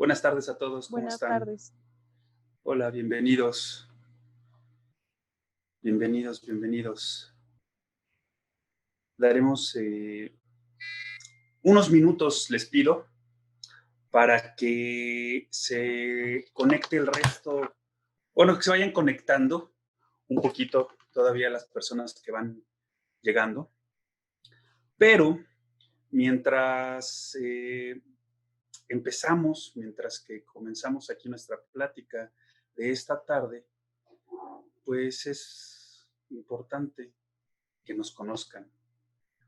Buenas tardes a todos, ¿cómo Buenas están? tardes. Hola, bienvenidos, bienvenidos. Daremos unos minutos, les pido, para que se conecte el resto, bueno, que se vayan conectando un poquito todavía las personas que van llegando, pero mientras mientras que comenzamos aquí nuestra plática de esta tarde, pues es importante que nos conozcan.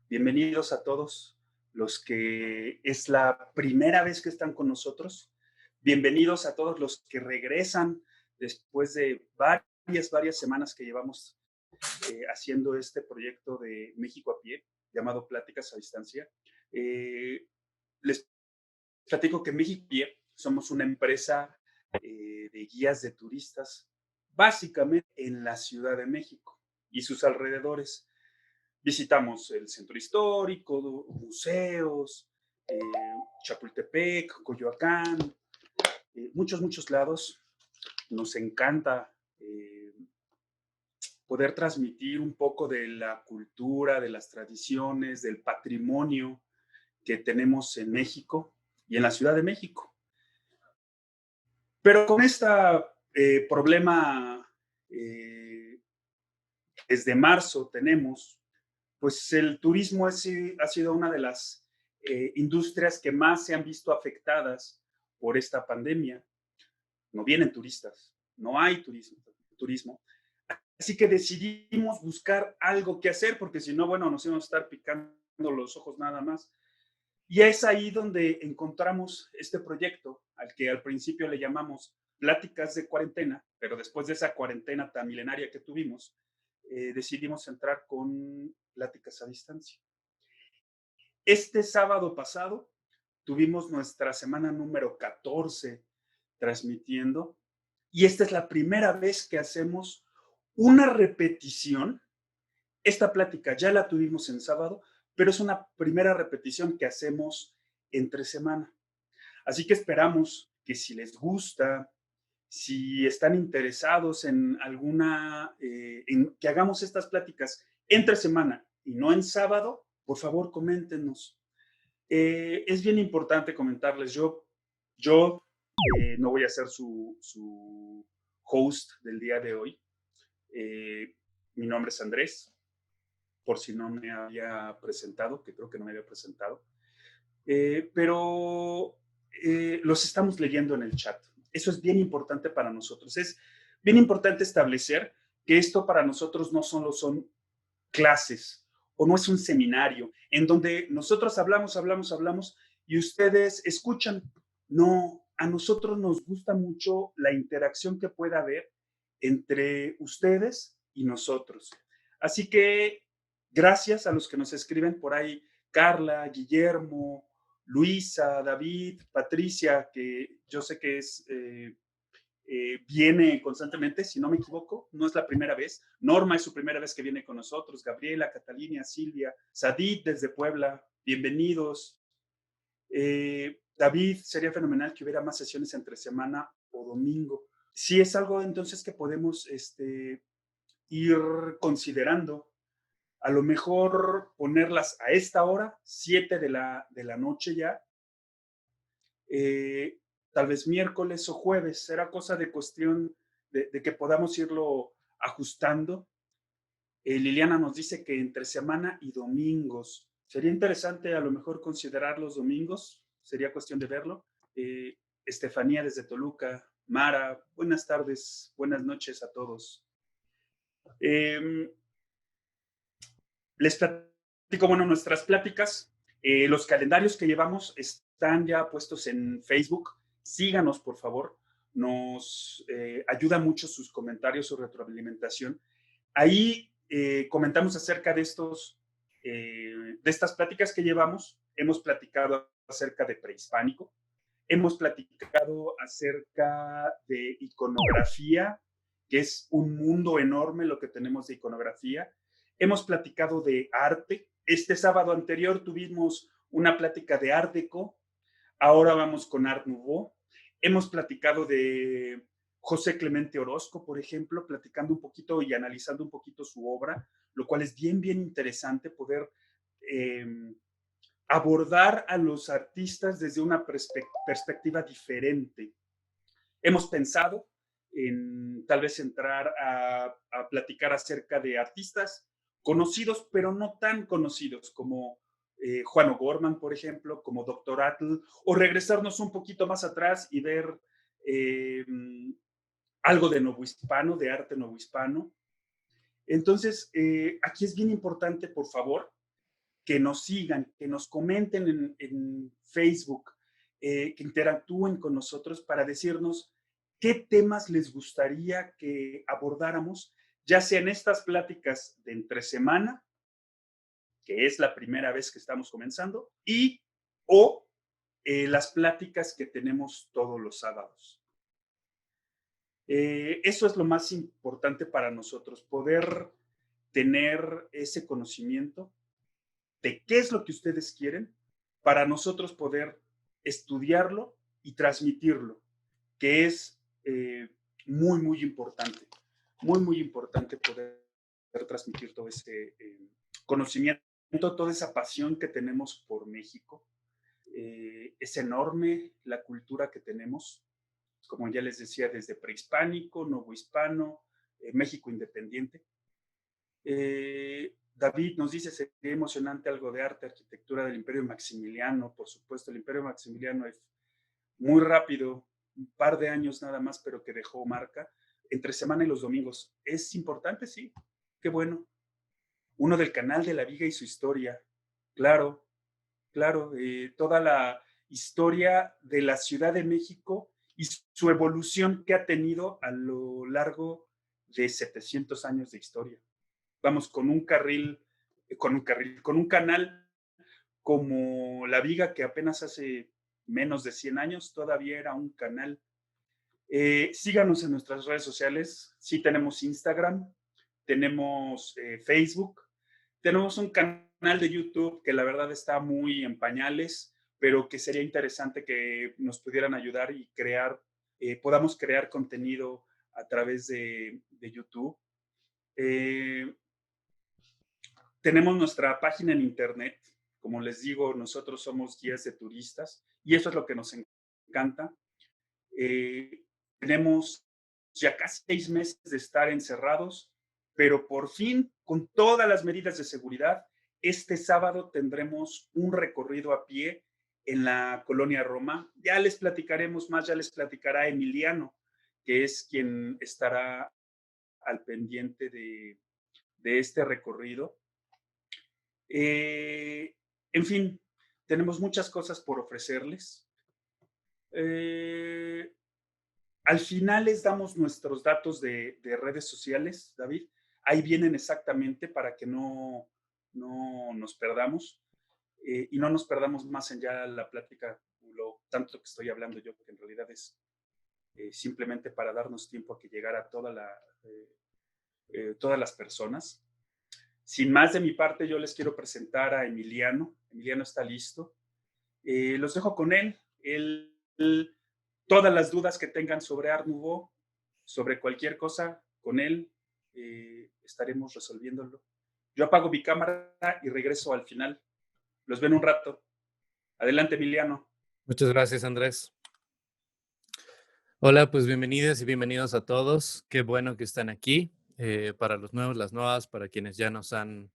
Bienvenidos a todos los que es la primera vez que están con nosotros. Bienvenidos a todos los que regresan después de varias semanas que llevamos haciendo este proyecto de México a pie, llamado Pláticas a Distancia. Les platico que México a pie somos una empresa de guías de turistas, básicamente en la Ciudad de México y sus alrededores. Visitamos el centro histórico, museos, eh, Chapultepec, Coyoacán, muchos lados. Nos encanta poder transmitir un poco de la cultura, de las tradiciones, del patrimonio que tenemos en México y en la Ciudad de México. Pero con este problema desde marzo tenemos, pues el turismo ha sido una de las industrias que más se han visto afectadas por esta pandemia. No vienen turistas, no hay turismo. Así que decidimos buscar algo que hacer, porque si no, bueno, nos íbamos a estar picando los ojos nada más. Y es ahí donde encontramos este proyecto, al que al principio le llamamos Pláticas de Cuarentena, pero después de esa cuarentena tan milenaria que tuvimos, decidimos entrar con Pláticas a Distancia. Este sábado pasado tuvimos nuestra semana número 14 transmitiendo y esta es la primera vez que hacemos una repetición. Esta plática ya la tuvimos en sábado, pero es una primera repetición que hacemos entre semana. Así que esperamos que si les gusta, si están interesados en en que hagamos estas pláticas entre semana y no en sábado, por favor, coméntenos. Es bien importante comentarles, yo no voy a ser su host del día de hoy. Eh, Mi nombre es Andrés, por si no me había presentado, que creo que no me había presentado. Pero los estamos leyendo en el chat. Eso es bien importante para nosotros. Es bien importante establecer que esto para nosotros no solo son clases o no es un seminario en donde nosotros hablamos y ustedes escuchan. No, a nosotros nos gusta mucho la interacción que pueda haber entre ustedes y nosotros. Así que gracias a los que nos escriben por ahí, Carla, Guillermo, Luisa, David, Patricia, que yo sé que viene constantemente, si no me equivoco, no es la primera vez. Norma es su primera vez que viene con nosotros. Gabriela, Catalina, Silvia, Sadid desde Puebla, bienvenidos. David, sería fenomenal que hubiera más sesiones entre semana o domingo. Si es algo entonces que podemos ir considerando, a lo mejor ponerlas a esta hora, 7 de la noche ya, eh, tal vez miércoles o jueves, será cosa de cuestión de que podamos irlo ajustando. Liliana nos dice que entre semana y domingos. Sería interesante a lo mejor considerar los domingos, sería cuestión de verlo. Estefanía desde Toluca, Mara, buenas tardes, buenas noches a todos. Les platico, bueno, nuestras pláticas, los calendarios que llevamos están ya puestos en Facebook. Síganos, por favor. Nos ayuda mucho sus comentarios, su retroalimentación. Ahí comentamos acerca de estas pláticas que llevamos. Hemos platicado acerca de prehispánico, hemos platicado acerca de iconografía, que es un mundo enorme lo que tenemos de iconografía. Hemos platicado de arte. Este sábado anterior tuvimos una plática de Art Deco. Ahora vamos con Art Nouveau. Hemos platicado de José Clemente Orozco, por ejemplo, platicando un poquito y analizando un poquito su obra, lo cual es bien, bien interesante poder eh, abordar a los artistas desde una perspectiva diferente. Hemos pensado en tal vez entrar a platicar acerca de artistas conocidos, pero no tan conocidos como Juan O'Gorman, por ejemplo, como Doctor Atl, o regresarnos un poquito más atrás y ver eh, algo de novohispano, de arte novohispano. Entonces, aquí es bien importante, por favor, que nos sigan, que nos comenten en Facebook, que interactúen con nosotros para decirnos qué temas les gustaría que abordáramos, ya sea en estas pláticas de entre semana, que es la primera vez que estamos comenzando, y o las pláticas que tenemos todos los sábados. Eso es lo más importante para nosotros, poder tener ese conocimiento de qué es lo que ustedes quieren para nosotros poder estudiarlo y transmitirlo, que es muy, muy importante poder transmitir todo ese conocimiento, toda esa pasión que tenemos por México. Es enorme la cultura que tenemos, como ya les decía, desde prehispánico, novohispano, México independiente. David nos dice, sería emocionante algo de arte, arquitectura del Imperio Maximiliano, por supuesto, el Imperio Maximiliano es muy rápido, un par de años nada más, pero que dejó marca, entre semana y los domingos. Es importante, sí, qué bueno. Uno del canal de la Viga y su historia, claro, claro, toda la historia de la Ciudad de México y su evolución que ha tenido a lo largo de 700 años de historia. Vamos, con un canal como La Viga, que apenas hace menos de 100 años todavía era un canal. Síganos en nuestras redes sociales. Sí tenemos Instagram, tenemos Facebook, tenemos un canal de YouTube que la verdad está muy en pañales, pero que sería interesante que nos pudieran ayudar y podamos crear contenido a través de YouTube. Eh, Tenemos nuestra página en internet. Como les digo, nosotros somos guías de turistas y eso es lo que nos encanta. Eh, Tenemos ya casi 6 meses de estar encerrados, pero por fin, con todas las medidas de seguridad, este sábado tendremos un recorrido a pie en la colonia Roma. Ya les platicaremos más, ya les platicará Emiliano, que es quien estará al pendiente de este recorrido. En fin, tenemos muchas cosas por ofrecerles. Eh, Al final les damos nuestros datos de redes sociales, David. Ahí vienen exactamente para que no nos perdamos y no nos perdamos más en ya la plática, lo tanto que estoy hablando yo, que en realidad es simplemente para darnos tiempo a que llegara todas las personas. Sin más de mi parte, yo les quiero presentar a Emiliano. Emiliano está listo. Los dejo con él. Todas las dudas que tengan sobre Art Nouveau, sobre cualquier cosa, con él estaremos resolviéndolo. Yo apago mi cámara y regreso al final. Los ven un rato. Adelante, Emiliano. Muchas gracias, Andrés. Hola, pues bienvenidas y bienvenidos a todos. Qué bueno que están aquí. Para los nuevos, las nuevas, para quienes ya nos han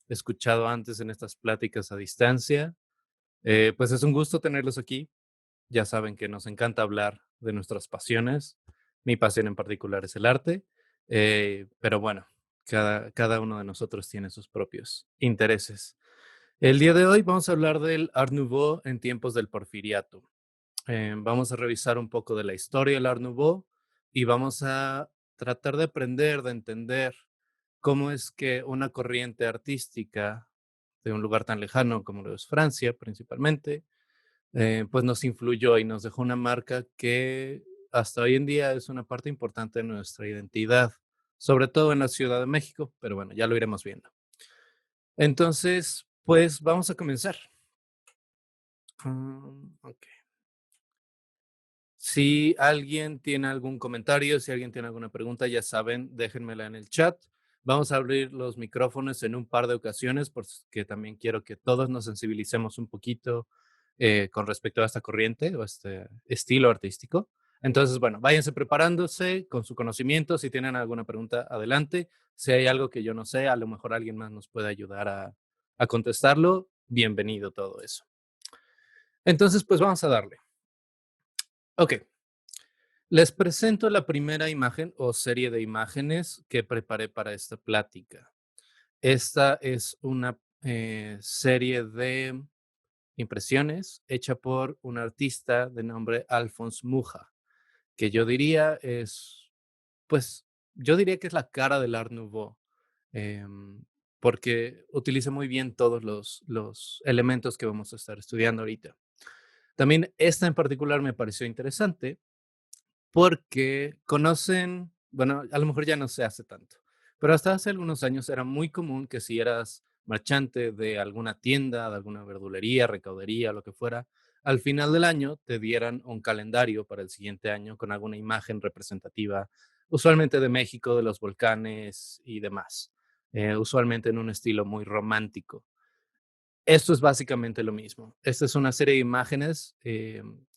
escuchado antes en estas pláticas a distancia, pues es un gusto tenerlos aquí. Ya saben que nos encanta hablar de nuestras pasiones. Mi pasión en particular es el arte, pero bueno, cada uno de nosotros tiene sus propios intereses. El día de hoy vamos a hablar del Art Nouveau en tiempos del Porfiriato. Vamos a revisar un poco de la historia del Art Nouveau y vamos a tratar de aprender, de entender cómo es que una corriente artística de un lugar tan lejano como lo es Francia, principalmente, pues nos influyó y nos dejó una marca que hasta hoy en día es una parte importante de nuestra identidad, sobre todo en la Ciudad de México, pero bueno, ya lo iremos viendo. Entonces, pues vamos a comenzar. Ok. Si alguien tiene algún comentario, si alguien tiene alguna pregunta, ya saben, déjenmela en el chat. Vamos a abrir los micrófonos en un par de ocasiones porque también quiero que todos nos sensibilicemos un poquito con respecto a esta corriente o este estilo artístico. Entonces, bueno, váyanse preparándose con su conocimiento. Si tienen alguna pregunta, adelante. Si hay algo que yo no sé, a lo mejor alguien más nos puede ayudar a contestarlo. Bienvenido todo eso. Entonces, pues vamos a darle. Ok. Les presento la primera imagen o serie de imágenes que preparé para esta plática. Esta es una serie de impresiones hecha por un artista de nombre Alphonse Mucha, que yo diría es, pues, yo diría que es la cara del Art Nouveau, em, porque utiliza muy bien todos los elementos que vamos a estar estudiando ahorita. También esta en particular me pareció interesante porque conocen, bueno, a lo mejor ya no se hace tanto, pero hasta hace algunos años era muy común que si eras marchante de alguna tienda, de alguna verdulería, recaudería, lo que fuera, al final del año te dieran un calendario para el siguiente año con alguna imagen representativa, usualmente de México, de los volcanes y demás, usualmente en un estilo muy romántico. Esto es básicamente lo mismo. Esta es una serie de imágenes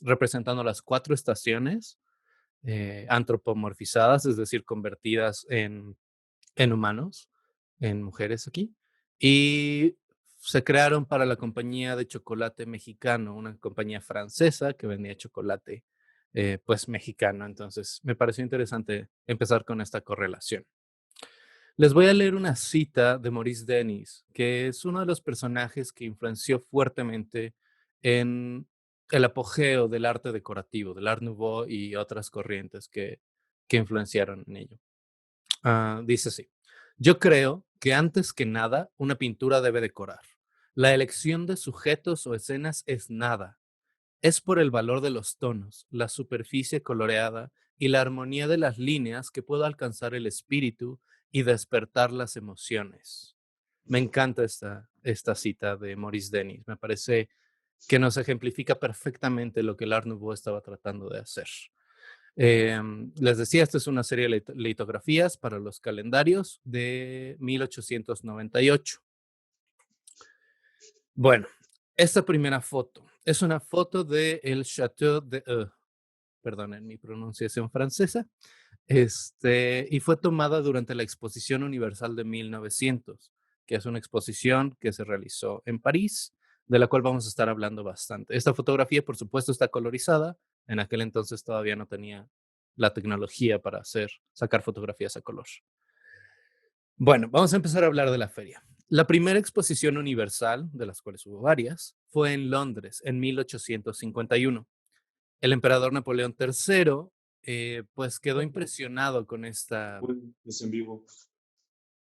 representando las 4 estaciones antropomorfizadas, es decir, convertidas en humanos, en mujeres aquí, y se crearon para la compañía de chocolate mexicano, una compañía francesa que vendía chocolate, pues mexicano. Entonces, me pareció interesante empezar con esta correlación. Les voy a leer una cita de Maurice Denis, que es uno de los personajes que influenció fuertemente en el apogeo del arte decorativo, del Art Nouveau y otras corrientes que influenciaron en ello. Dice así: yo creo que antes que nada una pintura debe decorar. La elección de sujetos o escenas es nada. Es por el valor de los tonos, la superficie coloreada y la armonía de las líneas que puedo alcanzar el espíritu y despertar las emociones. Me encanta esta cita de Maurice Denis. Me parece que nos ejemplifica perfectamente lo que el Art Nouveau estaba tratando de hacer. Les decía, esta es una serie de litografías para los calendarios de 1898. Bueno, esta primera foto es una foto de el Château de perdonen mi pronunciación francesa, y fue tomada durante la Exposición Universal de 1900, que es una exposición que se realizó en París, de la cual vamos a estar hablando bastante. Esta fotografía, por supuesto, está colorizada. En aquel entonces todavía no tenía la tecnología para sacar fotografías a color. Bueno, vamos a empezar a hablar de la feria. La primera exposición universal, de las cuales hubo varias, fue en Londres en 1851. El emperador Napoleón III, pues quedó impresionado con Es en vivo.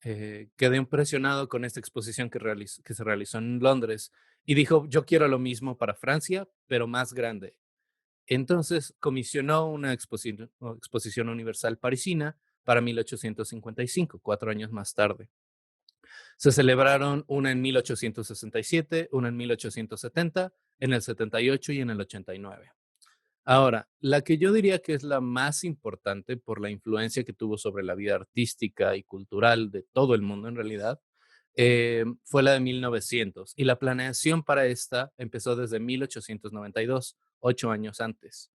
quedó impresionado con esta exposición que se realizó en Londres y dijo, yo quiero lo mismo para Francia, pero más grande. Entonces comisionó una exposición universal parisina para 1855, 4 años más tarde. Se celebraron una en 1867, una en 1870, en el 78 y en el 89. Ahora, la que yo diría que es la más importante por la influencia que tuvo sobre la vida artística y cultural de todo el mundo en realidad, fue la de 1900. Y la planeación para esta empezó desde 1892, 8 años antes.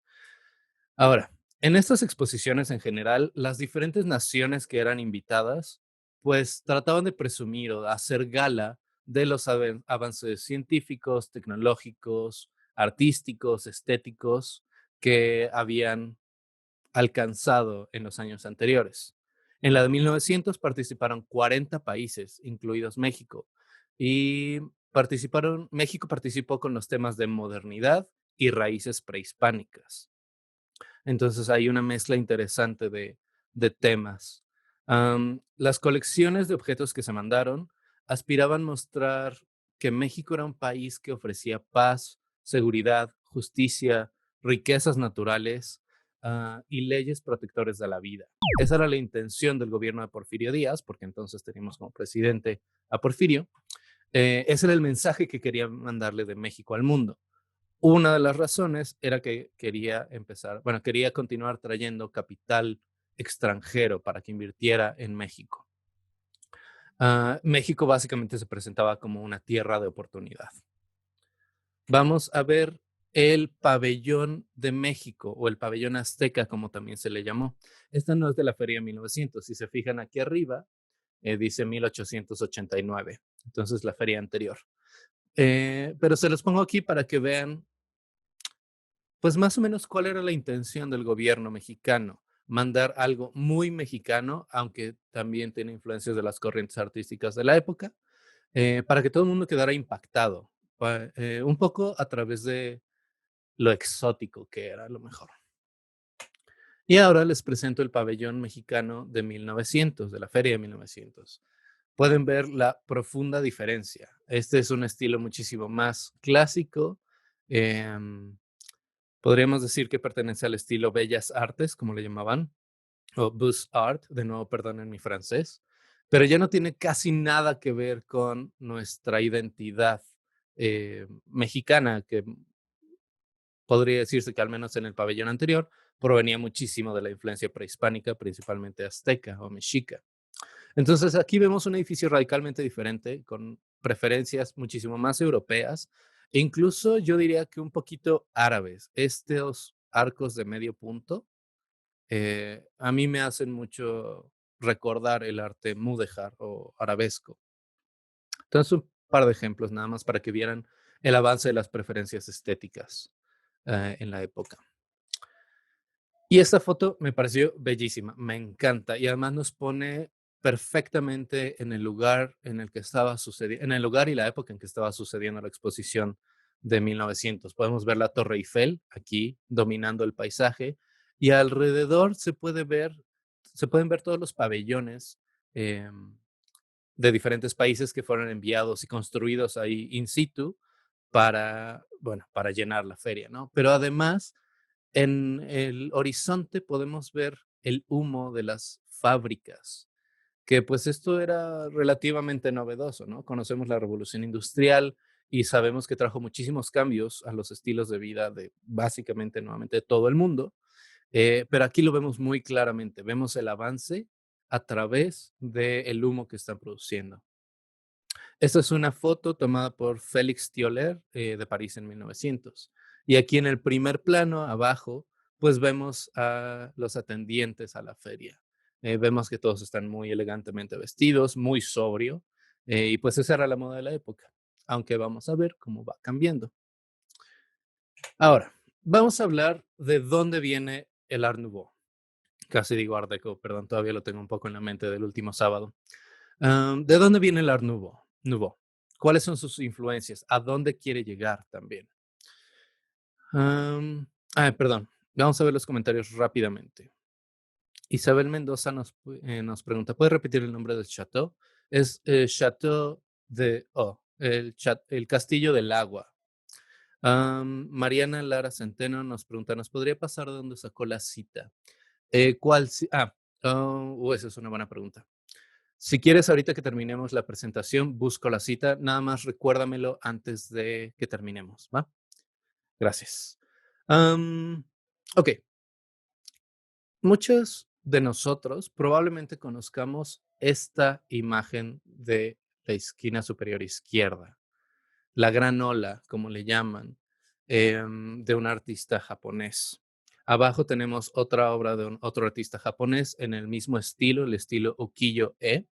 Ahora, en estas exposiciones en general, las diferentes naciones que eran invitadas, pues trataban de presumir o de hacer gala de los avances científicos, tecnológicos, artísticos, estéticos que habían alcanzado en los años anteriores. En la de 1900 participaron 40 países, incluidos México, y México participó con los temas de modernidad y raíces prehispánicas. Entonces hay una mezcla interesante de temas. Las colecciones de objetos que se mandaron aspiraban a mostrar que México era un país que ofrecía paz, seguridad, justicia, riquezas naturales y leyes protectores de la vida. Esa era la intención del gobierno de Porfirio Díaz, porque entonces teníamos como presidente a Porfirio. Ese era el mensaje que querían mandarle de México al mundo. Una de las razones era que quería continuar trayendo capital extranjero para que invirtiera en México. México básicamente se presentaba como una tierra de oportunidad. Vamos a ver el pabellón de México o el pabellón azteca, como también se le llamó. Esta no es de la Feria 1900. Si se fijan aquí arriba, dice 1889. Entonces, la feria anterior. Pero se los pongo aquí para que vean, pues más o menos cuál era la intención del gobierno mexicano. Mandar algo muy mexicano, aunque también tiene influencias de las corrientes artísticas de la época, para que todo el mundo quedara impactado, un poco a través de lo exótico que era, a lo mejor. Y ahora les presento el pabellón mexicano de 1900, de la Feria de 1900. Pueden ver la profunda diferencia. Este es un estilo muchísimo más clásico. Podríamos decir que pertenece al estilo Bellas Artes, como le llamaban, o Beaux Art, de nuevo, perdonen mi francés, pero ya no tiene casi nada que ver con nuestra identidad mexicana, que podría decirse que al menos en el pabellón anterior provenía muchísimo de la influencia prehispánica, principalmente azteca o mexica. Entonces aquí vemos un edificio radicalmente diferente, con preferencias muchísimo más europeas, e incluso yo diría que un poquito árabes. Estos arcos de medio punto a mí me hacen mucho recordar el arte mudéjar o arabesco. Entonces, un par de ejemplos nada más para que vieran el avance de las preferencias estéticas en la época. Y esta foto me pareció bellísima, me encanta y además nos pone perfectamente en el lugar en el que estaba sucediendo, en el lugar y la época en que estaba sucediendo la exposición de 1900. Podemos ver la Torre Eiffel aquí dominando el paisaje y alrededor se pueden ver todos los pabellones eh, de diferentes países que fueron enviados y construidos ahí in situ para, bueno, para llenar la feria, ¿no? Pero además en el horizonte podemos ver el humo de las fábricas, que pues esto era relativamente novedoso, ¿no? Conocemos la revolución industrial y sabemos que trajo muchísimos cambios a los estilos de vida de básicamente nuevamente todo el mundo, pero aquí lo vemos muy claramente, vemos el avance a través del humo que están produciendo. Esta es una foto tomada por Félix Tioler de París en 1900. Y aquí en el primer plano, abajo, pues vemos a los atendientes a la feria. Vemos que todos están muy elegantemente vestidos, muy sobrio. Y pues esa era la moda de la época, aunque vamos a ver cómo va cambiando. Ahora, vamos a hablar de dónde viene el Art Nouveau. Casi digo Art Deco, perdón, todavía lo tengo un poco en la mente del último sábado. ¿De dónde viene el Art Nouveau? ¿Cuáles son sus influencias? ¿A dónde quiere llegar también? Perdón. Vamos a ver los comentarios rápidamente. Isabel Mendoza nos pregunta, ¿puede repetir el nombre del chateau? Es Chateau de el Castillo del Agua. Mariana Lara Centeno nos pregunta, ¿nos podría pasar de dónde sacó la cita? Esa es una buena pregunta. Si quieres, ahorita que terminemos la presentación, busco la cita. Nada más recuérdamelo antes de que terminemos, ¿va? Gracias. Ok. Muchos de nosotros probablemente conozcamos esta imagen de la esquina superior izquierda, la gran ola, como le llaman, de un artista japonés. Abajo tenemos otra obra de otro artista japonés en el mismo estilo, el estilo ukiyo-e.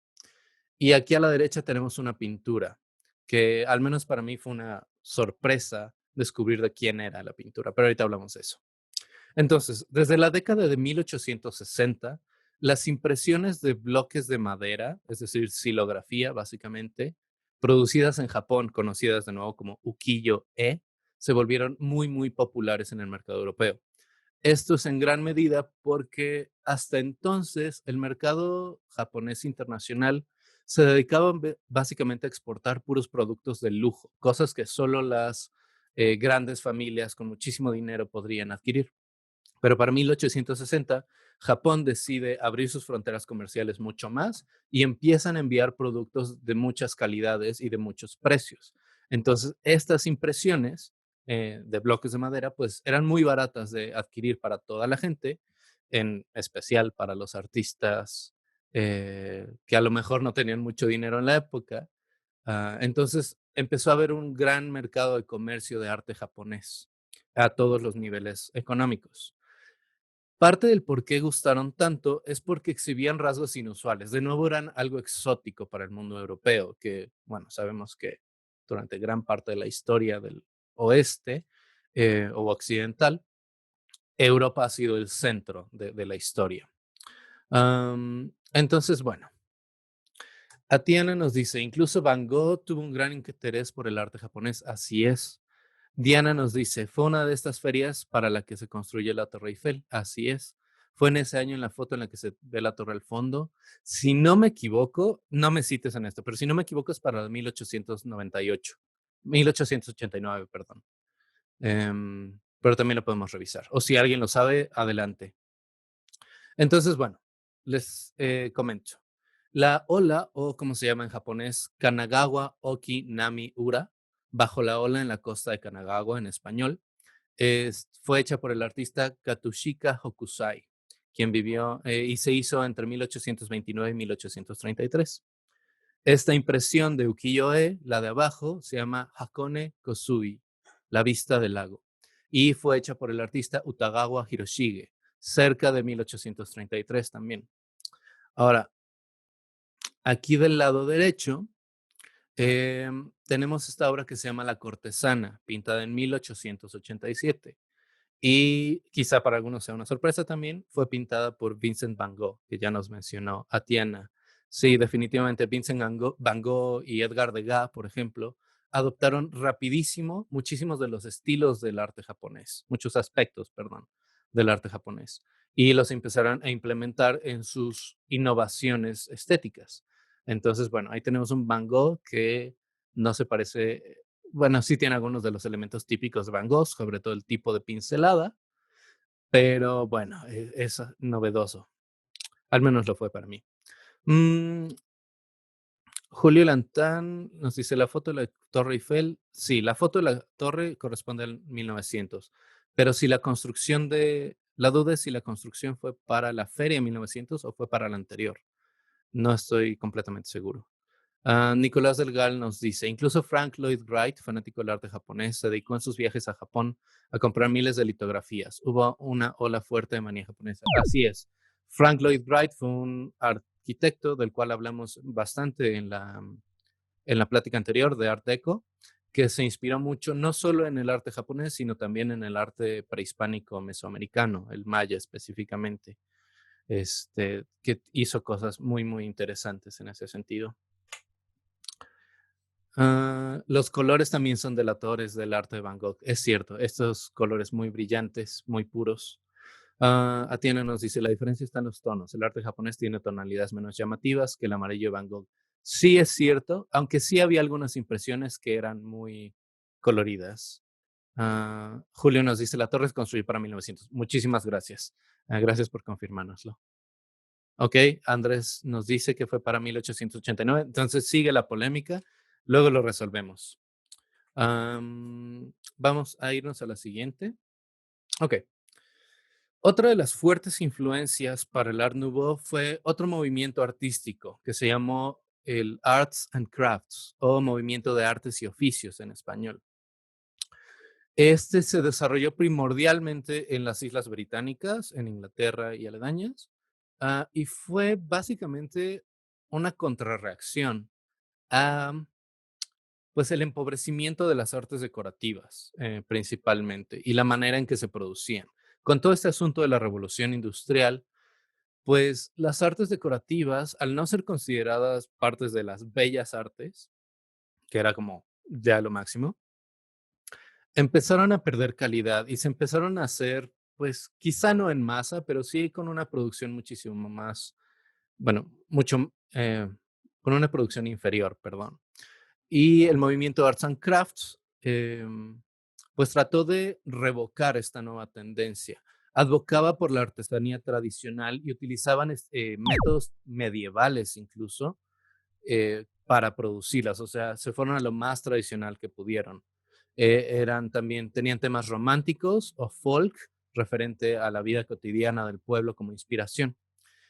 Y aquí a la derecha tenemos una pintura que al menos para mí fue una sorpresa descubrir de quién era la pintura, pero ahorita hablamos de eso. Entonces, desde la década de 1860, las impresiones de bloques de madera, es decir, xilografía básicamente, producidas en Japón, conocidas de nuevo como ukiyo-e, se volvieron muy, muy populares en el mercado europeo. Esto es en gran medida porque hasta entonces el mercado japonés internacional se dedicaba básicamente a exportar puros productos de lujo, cosas que solo las grandes familias con muchísimo dinero podrían adquirir. Pero para 1860, Japón decide abrir sus fronteras comerciales mucho más y empiezan a enviar productos de muchas calidades y de muchos precios. Entonces, estas impresiones de bloques de madera, pues eran muy baratas de adquirir para toda la gente, en especial para los artistas que a lo mejor no tenían mucho dinero en la época. Entonces empezó a haber un gran mercado de comercio de arte japonés a todos los niveles económicos. Parte del por qué gustaron tanto es porque exhibían rasgos inusuales. De nuevo, eran algo exótico para el mundo europeo, que, bueno, sabemos que durante gran parte de la historia del oeste o occidental, Europa ha sido el centro de la historia. Entonces, bueno, Atiana nos dice, incluso Van Gogh tuvo un gran interés por el arte japonés. Así es. Diana nos dice, fue una de estas ferias para la que se construye la Torre Eiffel. Así es. Fue en ese año en la foto en la que se ve la torre al fondo. Si no me equivoco, no me cites en esto, pero si no me equivoco es para 1898, 1889, perdón. Pero también lo podemos revisar. O si alguien lo sabe, adelante. Entonces, bueno, les comento. La ola, o como se llama en japonés, Kanagawa Oki Nami Ura, bajo la ola en la costa de Kanagawa en español, fue hecha por el artista Katsushika Hokusai, quien vivió y se hizo entre 1829 y 1833. Esta impresión de ukiyo-e, la de abajo, se llama Hakone Kosui, la vista del lago, y fue hecha por el artista Utagawa Hiroshige, cerca de 1833 también. Ahora, aquí del lado derecho tenemos esta obra que se llama La Cortesana, pintada en 1887. Y quizá para algunos sea una sorpresa también, fue pintada por Vincent Van Gogh, que ya nos mencionó, Atiana. Sí, definitivamente Vincent Van Gogh y Edgar Degas, por ejemplo, adoptaron rapidísimo muchísimos de los estilos del arte japonés, muchos aspectos, perdón, del arte japonés, y los empezaron a implementar en sus innovaciones estéticas. Entonces, bueno, ahí tenemos un Van Gogh que no se parece, bueno, sí tiene algunos de los elementos típicos de Van Gogh, sobre todo el tipo de pincelada, pero bueno, es novedoso. Al menos lo fue para mí. Mm, Julio Lantán nos dice la foto de la Torre Eiffel. Sí, la foto de la torre corresponde al 1900, pero si la construcción de... La duda es si la construcción fue para la feria de 1900 o fue para la anterior. No estoy completamente seguro. Nicolás Delgal nos dice, incluso Frank Lloyd Wright, fanático del arte japonés, se dedicó en sus viajes a Japón a comprar miles de litografías. Hubo una ola fuerte de manía japonesa. Así es. Frank Lloyd Wright fue un arquitecto del cual hablamos bastante en la plática anterior de Art Deco, que se inspiró mucho no solo en el arte japonés, sino también en el arte prehispánico mesoamericano, el maya específicamente, que hizo cosas muy, muy interesantes en ese sentido. Los colores también son delatadores del arte de Van Gogh. Es cierto, estos colores muy brillantes, muy puros. Atiena nos dice, la diferencia está en los tonos. El arte japonés tiene tonalidades menos llamativas que el amarillo de Van Gogh. Sí es cierto, aunque sí había algunas impresiones que eran muy coloridas. Julio nos dice, la torre es construida para 1900. Muchísimas gracias. Gracias por confirmárnoslo. Ok, Andrés nos dice que fue para 1889. Entonces sigue la polémica. Luego lo resolvemos. Vamos a irnos a la siguiente. Ok. Otra de las fuertes influencias para el Art Nouveau fue otro movimiento artístico que se llamó el Arts and Crafts o Movimiento de Artes y Oficios en español. Este se desarrolló primordialmente en las Islas Británicas, en Inglaterra y aledañas, y fue básicamente una contrarreacción a pues el empobrecimiento de las artes decorativas, principalmente, y la manera en que se producían. Con todo este asunto de la revolución industrial, pues las artes decorativas, al no ser consideradas partes de las bellas artes, que era como ya lo máximo, empezaron a perder calidad y se empezaron a hacer, pues quizá no en masa, pero sí con una producción muchísimo más, bueno, mucho, con una producción inferior, perdón. Y el movimiento Arts and Crafts, pues trató de revocar esta nueva tendencia. Advocaba por la artesanía tradicional y utilizaban métodos medievales incluso para producirlas. O sea, se fueron a lo más tradicional que pudieron. tenían temas románticos o folk referente a la vida cotidiana del pueblo como inspiración.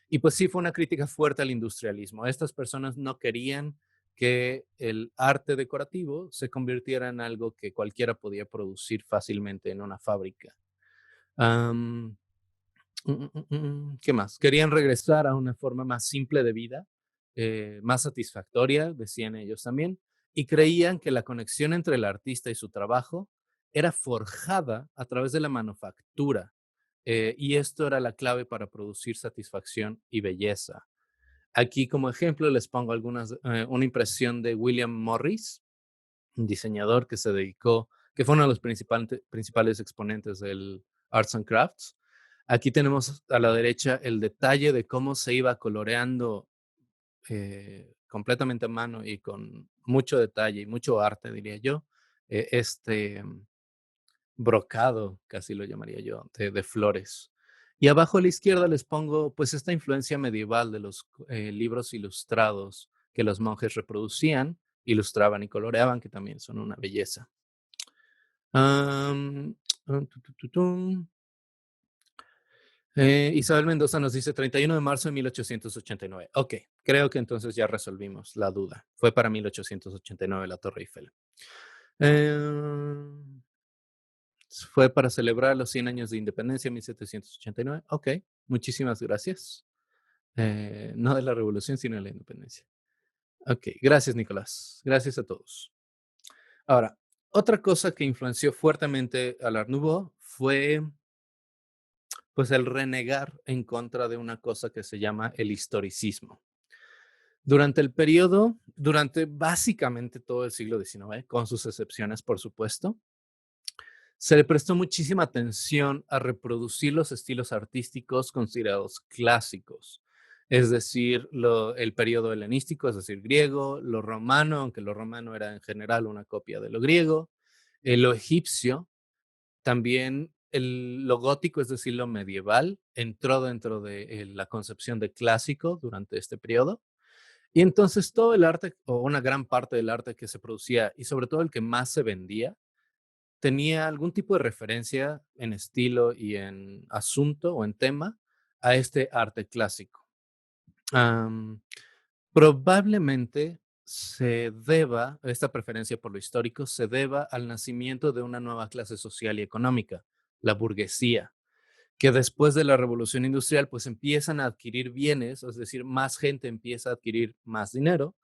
Y pues sí fue una crítica fuerte al industrialismo. Estas personas no querían que el arte decorativo se convirtiera en algo que cualquiera podía producir fácilmente en una fábrica. Am, ¿Qué más? Querían regresar a una forma más simple de vida, más satisfactoria, decían ellos también, y creían que la conexión entre el artista y su trabajo era forjada a través de la manufactura, y esto era la clave para producir satisfacción y belleza. Aquí como ejemplo les pongo una impresión de William Morris, un diseñador que se dedicó, que fue uno de los principales exponentes del Arts and Crafts. Aquí tenemos a la derecha el detalle de cómo se iba coloreando completamente a mano y con mucho detalle y mucho arte, diría yo, este brocado, casi lo llamaría yo, de flores. Y abajo a la izquierda les pongo pues esta influencia medieval de los libros ilustrados que los monjes reproducían, ilustraban y coloreaban, que también son una belleza. Am, tum. Isabel Mendoza nos dice 31 de marzo de 1889. Ok, creo que entonces ya resolvimos la duda. Fue para 1889 la Torre Eiffel. Eh, Fue para celebrar los 100 años de independencia en 1789. Ok, muchísimas gracias. No de la revolución, sino de la independencia. Ok, gracias Nicolás. Gracias a todos. Ahora, otra cosa que influenció fuertemente al Art Nouveau fue pues el renegar en contra de una cosa que se llama el historicismo. Durante básicamente todo el siglo XIX, con sus excepciones, por supuesto, se le prestó muchísima atención a reproducir los estilos artísticos considerados clásicos, es decir, el periodo helenístico, es decir, griego, lo romano, aunque lo romano era en general una copia de lo griego, lo egipcio, también lo gótico, es decir, lo medieval, entró dentro de la concepción de clásico durante este periodo. Y entonces todo el arte, o una gran parte del arte que se producía, y sobre todo el que más se vendía, tenía algún tipo de referencia en estilo y en asunto o en tema a este arte clásico. Am, Probablemente esta preferencia por lo histórico se deba al nacimiento de una nueva clase social y económica, la burguesía, que después de la revolución industrial pues empiezan a adquirir bienes, es decir, más gente empieza a adquirir más dinero,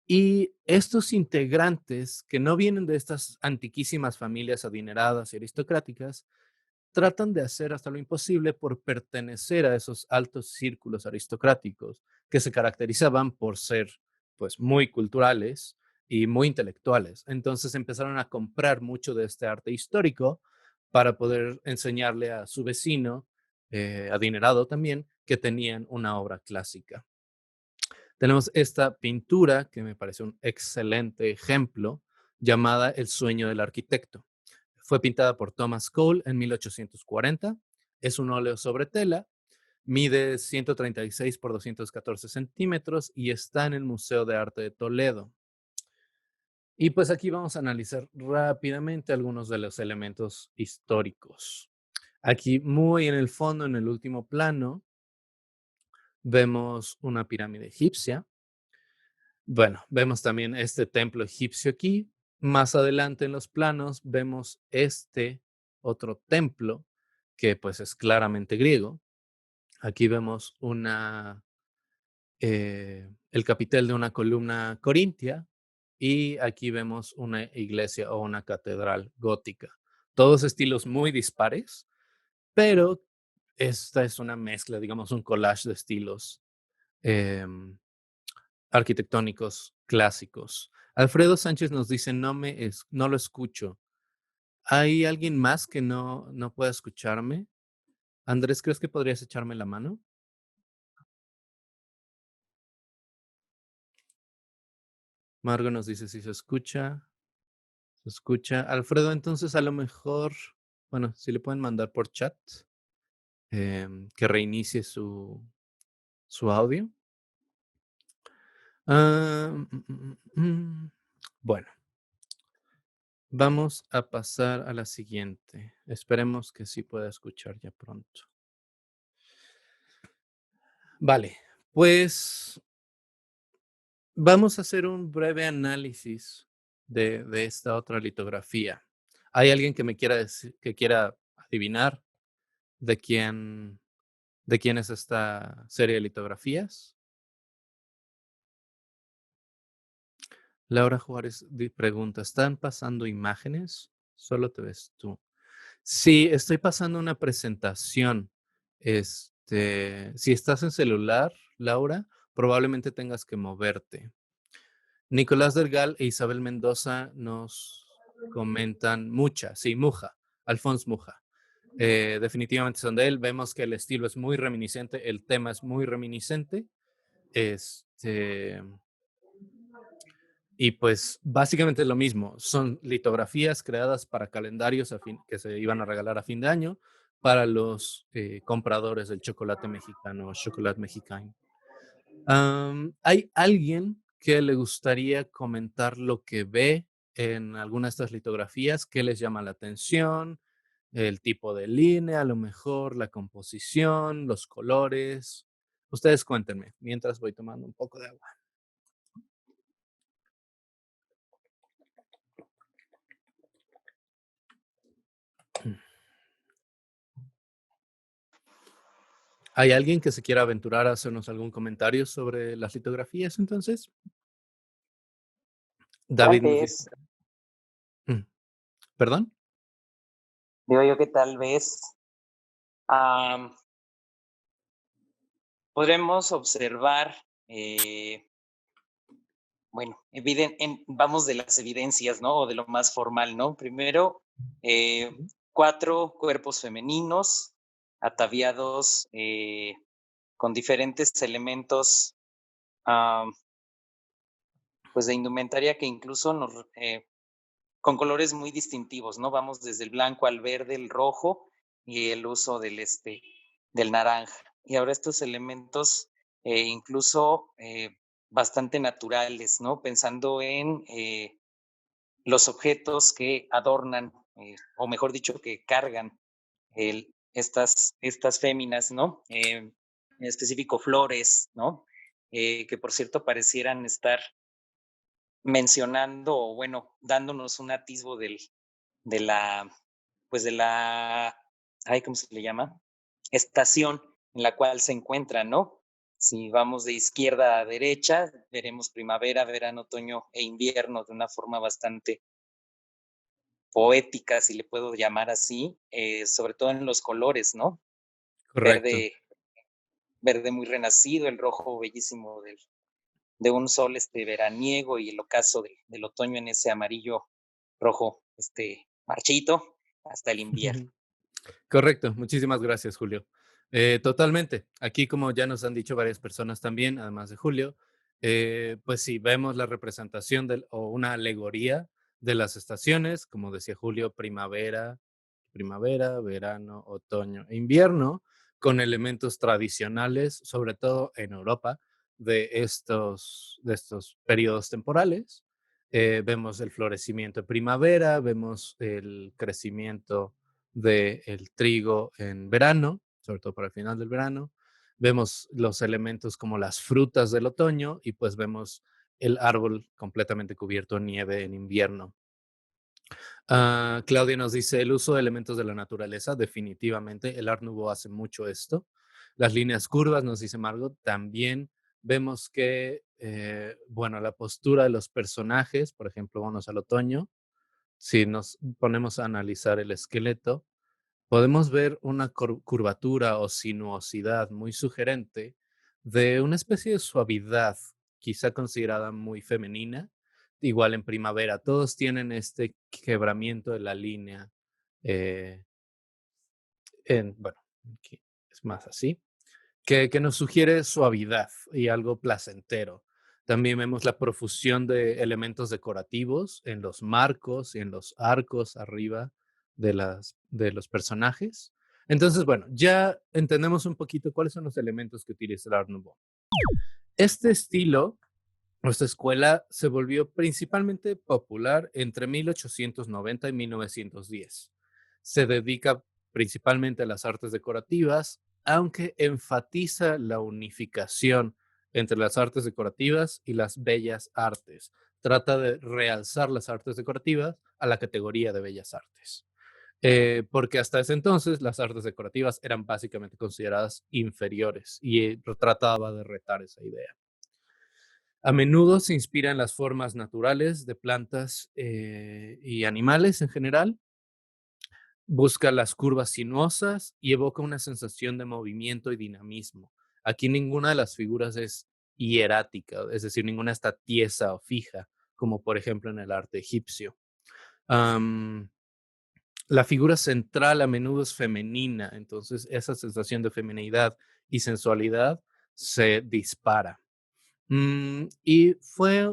y estos integrantes que no vienen de estas antiquísimas familias adineradas y aristocráticas, tratan de hacer hasta lo imposible por pertenecer a esos altos círculos aristocráticos que se caracterizaban por ser pues muy culturales y muy intelectuales. Entonces empezaron a comprar mucho de este arte histórico para poder enseñarle a su vecino, adinerado también, que tenían una obra clásica. Tenemos esta pintura que me parece un excelente ejemplo, llamada El sueño del arquitecto. Fue pintada por Thomas Cole en 1840. Es un óleo sobre tela, mide 136 por 214 centímetros y está en el Museo de Arte de Toledo. Y pues aquí vamos a analizar rápidamente algunos de los elementos históricos. Aquí muy en el fondo, en el último plano, vemos una pirámide egipcia. Bueno, vemos también este templo egipcio aquí. Más adelante en los planos vemos este otro templo que pues es claramente griego. Aquí vemos el capitel de una columna corintia y aquí vemos una iglesia o una catedral gótica. Todos estilos muy dispares, pero esta es una mezcla, digamos, un collage de estilos em, arquitectónicos clásicos. Alfredo Sánchez nos dice, no lo escucho. ¿Hay alguien más que no pueda escucharme? Andrés, ¿crees que podrías echarme la mano? Margo nos dice si se escucha. Se escucha. Alfredo, entonces a lo mejor, bueno, si le pueden mandar por chat, que reinicie su audio. Ah, Bueno, Vamos a pasar a la siguiente. Esperemos que sí pueda escuchar ya pronto. Vale, pues vamos a hacer un breve análisis de esta otra litografía. ¿Hay alguien que me quiera decir, que quiera adivinar de quién es esta serie de litografías? Laura Juárez pregunta, ¿están pasando imágenes? Solo te ves tú. Sí, estoy pasando una presentación. Si estás en celular, Laura, probablemente tengas que moverte. Nicolás Delgal e Isabel Mendoza nos comentan Muja, Alphonse Muja. Definitivamente son de él. Vemos que el estilo es muy reminiscente, el tema es muy reminiscente. Y pues básicamente es lo mismo. Son litografías creadas para calendarios que se iban a regalar a fin de año para los compradores del chocolate mexicano, chocolate mexicano. ¿Hay alguien que le gustaría comentar lo que ve en alguna de estas litografías? ¿Qué les llama la atención? El tipo de línea, a lo mejor, la composición, los colores. Ustedes cuéntenme, mientras voy tomando un poco de agua. ¿Hay alguien que se quiera aventurar a hacernos algún comentario sobre las litografías entonces? Tal David nos dice. vez, ¿Perdón? digo yo que tal vez podremos observar, bueno, vamos de las evidencias, ¿no? O de lo más formal, ¿no? Primero, 4 cuerpos femeninos ataviados con diferentes elementos, pues de indumentaria que incluso con colores muy distintivos, ¿no? Vamos desde el blanco al verde, el rojo y el uso del naranja. Y ahora estos elementos incluso bastante naturales, ¿no? Pensando en los objetos que adornan, o mejor dicho, que cargan estas féminas, ¿no? En específico flores, ¿no? Que por cierto parecieran estar mencionando o bueno, dándonos un atisbo de la, pues de la, ay, ¿cómo se le llama? Estación en la cual se encuentran, ¿no? Si vamos de izquierda a derecha, veremos primavera, verano, otoño e invierno de una forma bastante poética, si le puedo llamar así, sobre todo en los colores, ¿no? Correcto. Verde muy renacido, el rojo bellísimo de un sol veraniego y el ocaso del otoño en ese amarillo rojo marchito hasta el invierno. Correcto, muchísimas gracias, Julio. Totalmente. Aquí, como ya nos han dicho varias personas también, además de Julio, pues sí, vemos la representación o una alegoría de las estaciones, como decía Julio, primavera, verano, otoño e invierno, con elementos tradicionales, sobre todo en Europa, de estos periodos temporales. Vemos el florecimiento de primavera, vemos el crecimiento del trigo en verano, sobre todo para el final del verano. Vemos los elementos como las frutas del otoño y pues vemos el árbol completamente cubierto en nieve en invierno. Claudia nos dice, el uso de elementos de la naturaleza, definitivamente, el Art Nouveau hace mucho esto. Las líneas curvas, nos dice Margot, también vemos que, bueno, la postura de los personajes, por ejemplo, vamos al otoño, si nos ponemos a analizar el esqueleto, podemos ver una curvatura o sinuosidad muy sugerente de una especie de suavidad, quizá considerada muy femenina. Igual en primavera, todos tienen este quebramiento de la línea. eh, bueno, aquí es más así, que nos sugiere suavidad y algo placentero. También vemos la profusión de elementos decorativos en los marcos y en los arcos arriba de los personajes. Entonces, bueno, ya entendemos un poquito cuáles son los elementos que utiliza el Art Nouveau. Este estilo Esta escuela se volvió principalmente popular entre 1890 y 1910. Se dedica principalmente a las artes decorativas, aunque enfatiza la unificación entre las artes decorativas y las bellas artes. Trata de realzar las artes decorativas a la categoría de bellas artes. Porque hasta ese entonces las artes decorativas eran básicamente consideradas inferiores y trataba de retar esa idea. A menudo se inspira en las formas naturales de plantas y animales en general, busca las curvas sinuosas y evoca una sensación de movimiento y dinamismo. Aquí ninguna de las figuras es hierática, es decir, ninguna está tiesa o fija, como por ejemplo en el arte egipcio. Am, la figura central a menudo es femenina, entonces esa sensación de feminidad y sensualidad se dispara. Y fue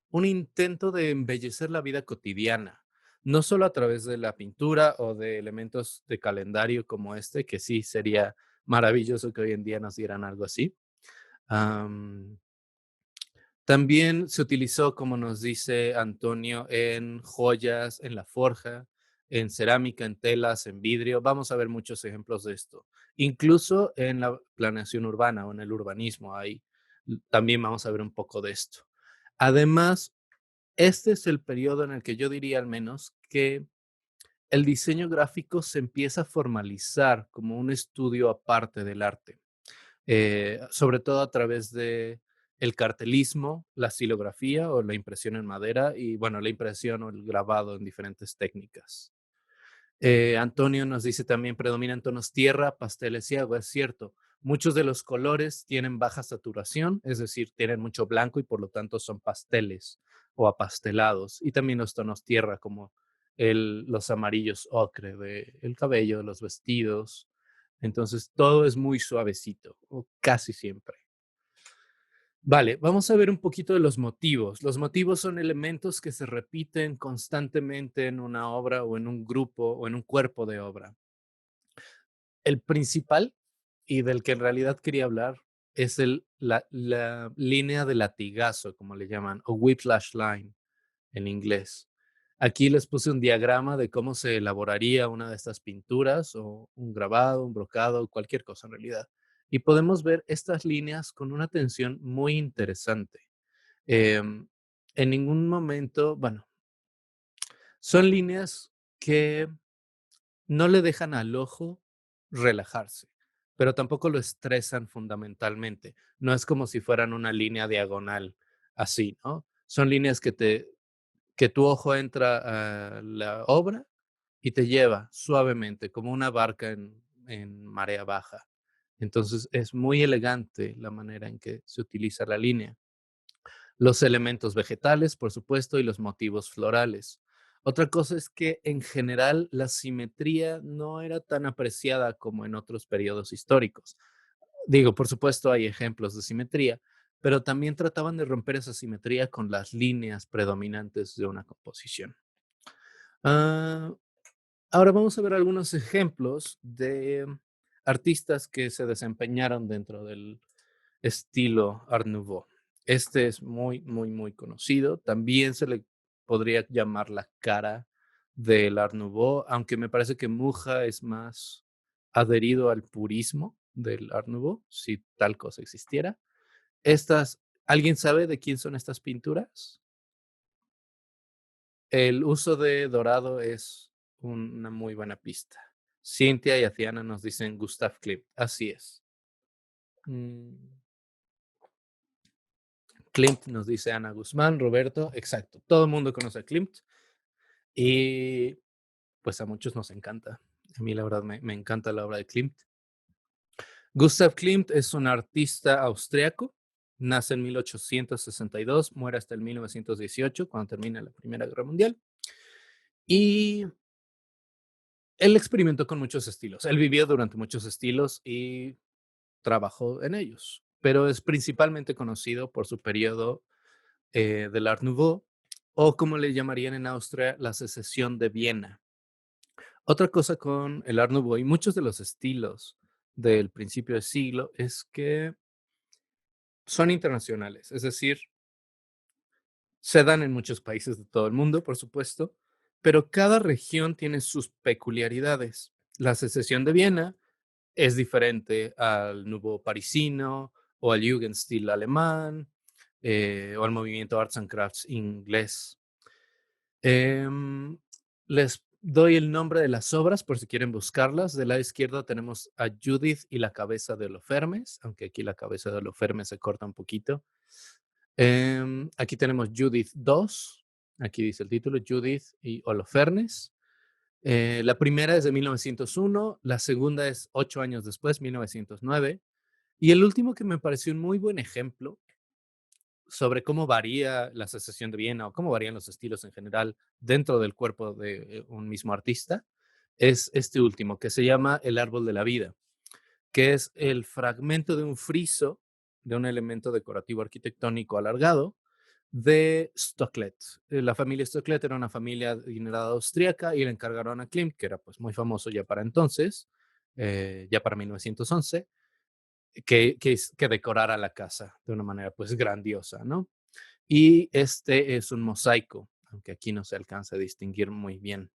un intento de embellecer la vida cotidiana, no solo a través de la pintura o de elementos de calendario como este, que sí sería maravilloso que hoy en día nos dieran algo así. Am, También se utilizó, como nos dice Antonio, en joyas, en la forja, en cerámica, en telas, en vidrio. Vamos a ver muchos ejemplos de esto. Incluso en la planeación urbana o en el urbanismo, ahí también vamos a ver un poco de esto. Además, este es el periodo en el que yo diría al menos que el diseño gráfico se empieza a formalizar como un estudio aparte del arte, sobre todo a través de el cartelismo, la silografía o la impresión en madera y, bueno, la impresión o el grabado en diferentes técnicas. Antonio nos dice también predominan tonos tierra, pasteles y agua. Es cierto, muchos de los colores tienen baja saturación, es decir, tienen mucho blanco y por lo tanto son pasteles o apastelados. Y también los tonos tierra como los amarillos ocre del cabello, de los vestidos. Entonces todo es muy suavecito, o casi siempre. Vale, vamos a ver un poquito de los motivos. Los motivos son elementos que se repiten constantemente en una obra o en un grupo o en un cuerpo de obra. El principal y del que en realidad quería hablar es la línea de latigazo, como le llaman, o whiplash line en inglés. Aquí les puse un diagrama de cómo se elaboraría una de estas pinturas o un grabado, un brocado, cualquier cosa en realidad. Y podemos ver estas líneas con una tensión muy interesante. Em, en ningún momento, bueno, son líneas que no le dejan al ojo relajarse, pero tampoco lo estresan fundamentalmente. No es como si fueran una línea diagonal así, ¿no? Son líneas que tu ojo entra a la obra y te lleva suavemente, como una barca en marea baja. Entonces es muy elegante la manera en que se utiliza la línea. Los elementos vegetales, por supuesto, y los motivos florales. Otra cosa es que en general la simetría no era tan apreciada como en otros periodos históricos. Digo, por supuesto hay ejemplos de simetría, pero también trataban de romper esa simetría con las líneas predominantes de una composición. Ah, Ahora vamos a ver algunos ejemplos de artistas que se desempeñaron dentro del estilo Art Nouveau. Este es muy, muy, muy conocido. También se le podría llamar la cara del Art Nouveau, aunque me parece que Muja es más adherido al purismo del Art Nouveau, si tal cosa existiera. ¿Alguien sabe de quién son estas pinturas? El uso de dorado es una muy buena pista. Cintia y Atiana nos dicen Gustav Klimt. Así es. Mm, Klimt nos dice Ana Guzmán, Roberto, exacto. Todo el mundo conoce a Klimt y pues a muchos nos encanta. A mí la verdad me encanta la obra de Klimt. Gustav Klimt es un artista austriaco. Nace en 1862, muere hasta el 1918, cuando termina la Primera Guerra Mundial. Y él experimentó con muchos estilos. Él vivió durante muchos estilos y trabajó en ellos, pero es principalmente conocido por su periodo del Art Nouveau, o como le llamarían en Austria, la Secesión de Viena. Otra cosa con el Art Nouveau y muchos de los estilos del principio del siglo es que son internacionales, es decir, Se dan en muchos países de todo el mundo, por supuesto, pero cada región tiene sus peculiaridades. La Secesión de Viena es diferente al Nouveau parisino o al Jugendstil alemán o al movimiento Arts and Crafts inglés. Les doy el nombre de las obras por si quieren buscarlas. Del lado izquierdo tenemos a Judith y la cabeza de Holofernes, aunque aquí la cabeza de Holofernes se corta un poquito. Aquí tenemos Judith 2. Aquí dice el título, Judith y Holofernes. La primera es de 1901, la segunda es 8 años después, 1909. Y el último que me pareció un muy buen ejemplo sobre cómo varía la Secesión de Viena o cómo varían los estilos en general dentro del cuerpo de un mismo artista, es este último, que se llama El Árbol de la Vida, que es el fragmento de un friso de un elemento decorativo arquitectónico alargado de Stocklet. La familia Stocklet era una familia adinerada austríaca y le encargaron a Klimt, que era pues muy famoso ya para entonces, ya para 1911, que decorara la casa de una manera pues grandiosa, ¿no? Y este es un mosaico, aunque aquí no se alcanza a distinguir muy bien.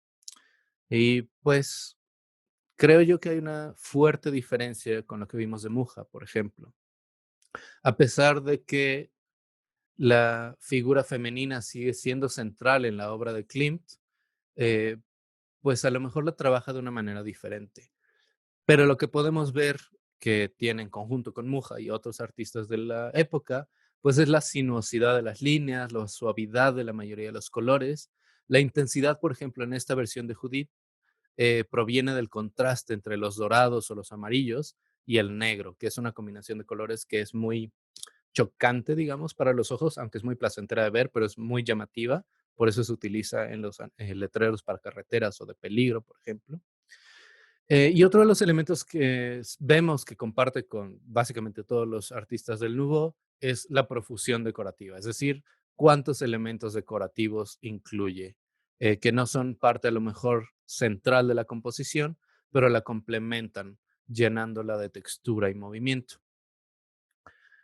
Y pues creo yo que hay una fuerte diferencia con lo que vimos de Mucha, por ejemplo. A pesar de que la figura femenina sigue siendo central en la obra de Klimt, eh, pues a lo mejor la trabaja de una manera diferente. Pero lo que podemos ver que tiene en conjunto con Mucha y otros artistas de la época, pues es la sinuosidad de las líneas, la suavidad de la mayoría de los colores. La intensidad, por ejemplo, en esta versión de Judith, proviene del contraste entre los dorados o los amarillos y el negro, que es una combinación de colores que es muy chocante, digamos, para los ojos, aunque es muy placentera de ver, pero es muy llamativa. Por eso se utiliza en los letreros para carreteras o de peligro, por ejemplo. Y otro de los elementos que vemos que comparte con básicamente todos los artistas del Nouveau es la profusión decorativa, es decir, cuántos elementos decorativos incluye, que no son parte a lo mejor central de la composición, pero la complementan, llenándola de textura y movimiento.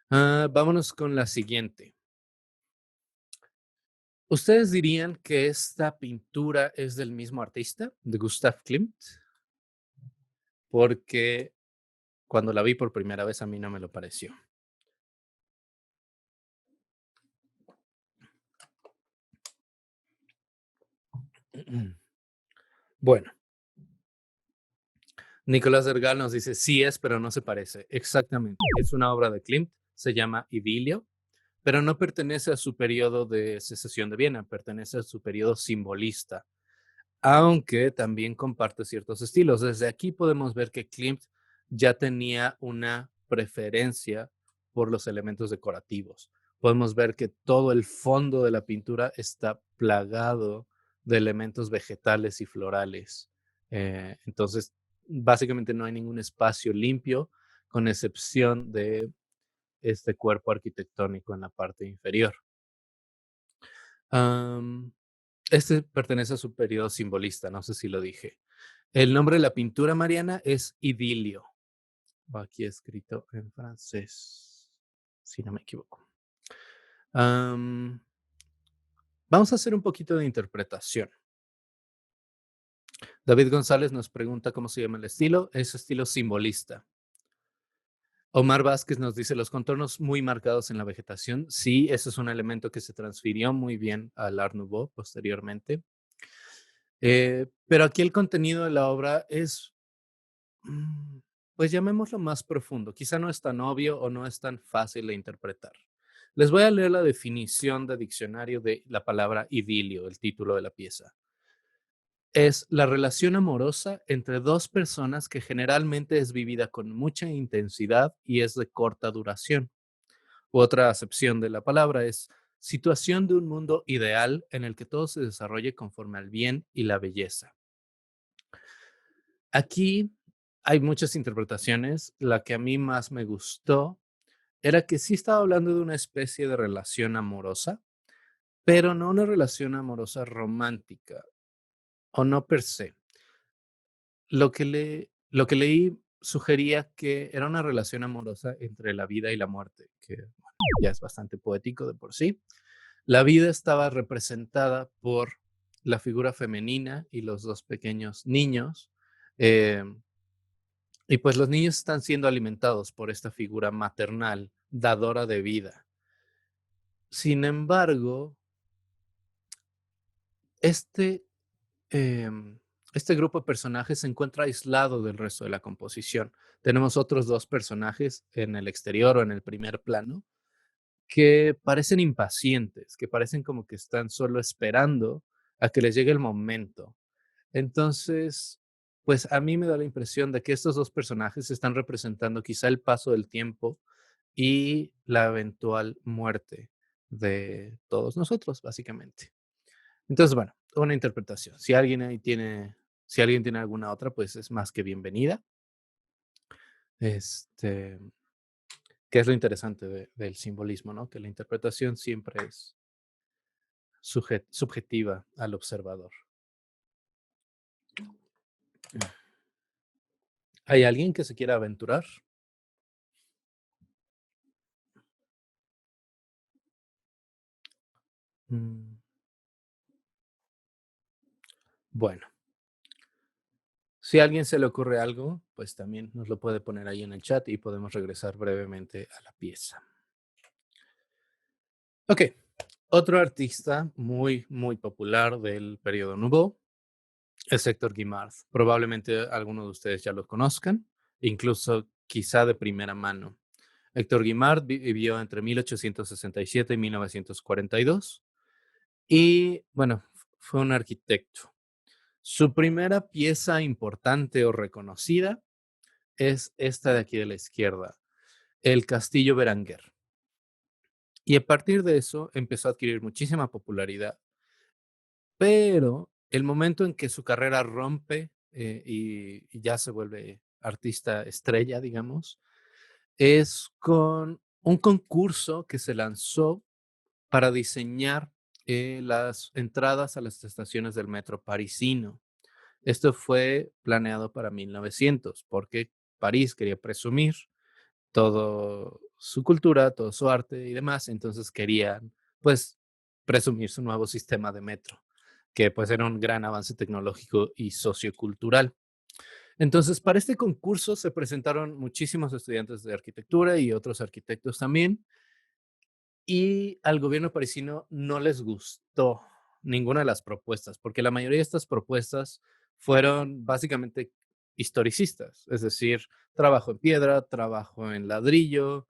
Vámonos con la siguiente. ¿Ustedes dirían que esta pintura es del mismo artista, de Gustav Klimt? Porque cuando la vi por primera vez a mí no me lo pareció. Bueno, Nicolás Ergal nos dice, sí es, pero no se parece. Exactamente. Es una obra de Klimt, se llama Idilio, pero no pertenece a su periodo de Secesión de Viena, pertenece a su periodo simbolista, aunque también comparte ciertos estilos. Desde aquí podemos ver que Klimt ya tenía una preferencia por los elementos decorativos. Podemos ver que todo el fondo de la pintura está plagado de elementos vegetales y florales. Entonces, básicamente no hay ningún espacio limpio, con excepción de este cuerpo arquitectónico en la parte inferior. Este pertenece a su periodo simbolista, no sé si lo dije. El nombre de la pintura, Mariana, es Idilio. Aquí escrito en francés, si no me equivoco. Vamos a hacer un poquito de interpretación. David González nos pregunta cómo se llama el estilo. Es estilo simbolista. Omar Vázquez nos dice los contornos muy marcados en la vegetación. Sí, ese es un elemento que se transfirió muy bien al Art Nouveau posteriormente. Pero aquí el contenido de la obra es, pues llamémoslo más profundo. Quizá no es tan obvio o no es tan fácil de interpretar. Les voy a leer la definición de diccionario de la palabra idilio, el título de la pieza. Es la relación amorosa entre dos personas que generalmente es vivida con mucha intensidad y es de corta duración. Otra acepción de la palabra es situación de un mundo ideal en el que todo se desarrolle conforme al bien y la belleza. Aquí hay muchas interpretaciones. La que a mí más me gustó era que sí estaba hablando de una especie de relación amorosa, pero no una relación amorosa romántica, o no per se. Lo que leí sugería que era una relación amorosa entre la vida y la muerte, que bueno, ya es bastante poético de por sí. La vida estaba representada por la figura femenina y los dos pequeños niños. eh, y pues los niños están siendo alimentados por esta figura maternal, dadora de vida. Sin embargo, este, em, este grupo de personajes se encuentra aislado del resto de la composición. Tenemos otros dos personajes en el exterior o en el primer plano que parecen impacientes, que parecen como que están solo esperando a que les llegue el momento. Entonces, pues a mí me da la impresión de que estos dos personajes están representando quizá el paso del tiempo y la eventual muerte de todos nosotros, básicamente. Entonces, bueno, una interpretación. Si alguien tiene alguna otra, pues es más que bienvenida. Este, que es lo interesante del simbolismo, ¿no? Que la interpretación siempre es subjetiva al observador. ¿Hay alguien que se quiera aventurar? Mm, Bueno, si a alguien se le ocurre algo, pues también nos lo puede poner ahí en el chat y podemos regresar brevemente a la pieza. Ok, otro artista muy, muy popular del periodo Nouveau es Héctor Guimard. Probablemente algunos de ustedes ya lo conozcan, incluso quizá de primera mano. Héctor Guimard vivió entre 1867 y 1942 y, bueno, fue un arquitecto. Su primera pieza importante o reconocida es esta de aquí de la izquierda, el Castillo Berenguer. Y a partir de eso empezó a adquirir muchísima popularidad, pero el momento en que su carrera rompe y ya se vuelve artista estrella, digamos, es con un concurso que se lanzó para diseñar las entradas a las estaciones del metro parisino. Esto fue planeado para 1900 porque París quería presumir todo su cultura, todo su arte y demás, entonces querían pues presumir su nuevo sistema de metro, que pues era un gran avance tecnológico y sociocultural. Entonces, para este concurso se presentaron muchísimos estudiantes de arquitectura y otros arquitectos también, y al gobierno parisino no les gustó ninguna de las propuestas, porque la mayoría de estas propuestas fueron básicamente historicistas, es decir, trabajo en piedra, trabajo en ladrillo,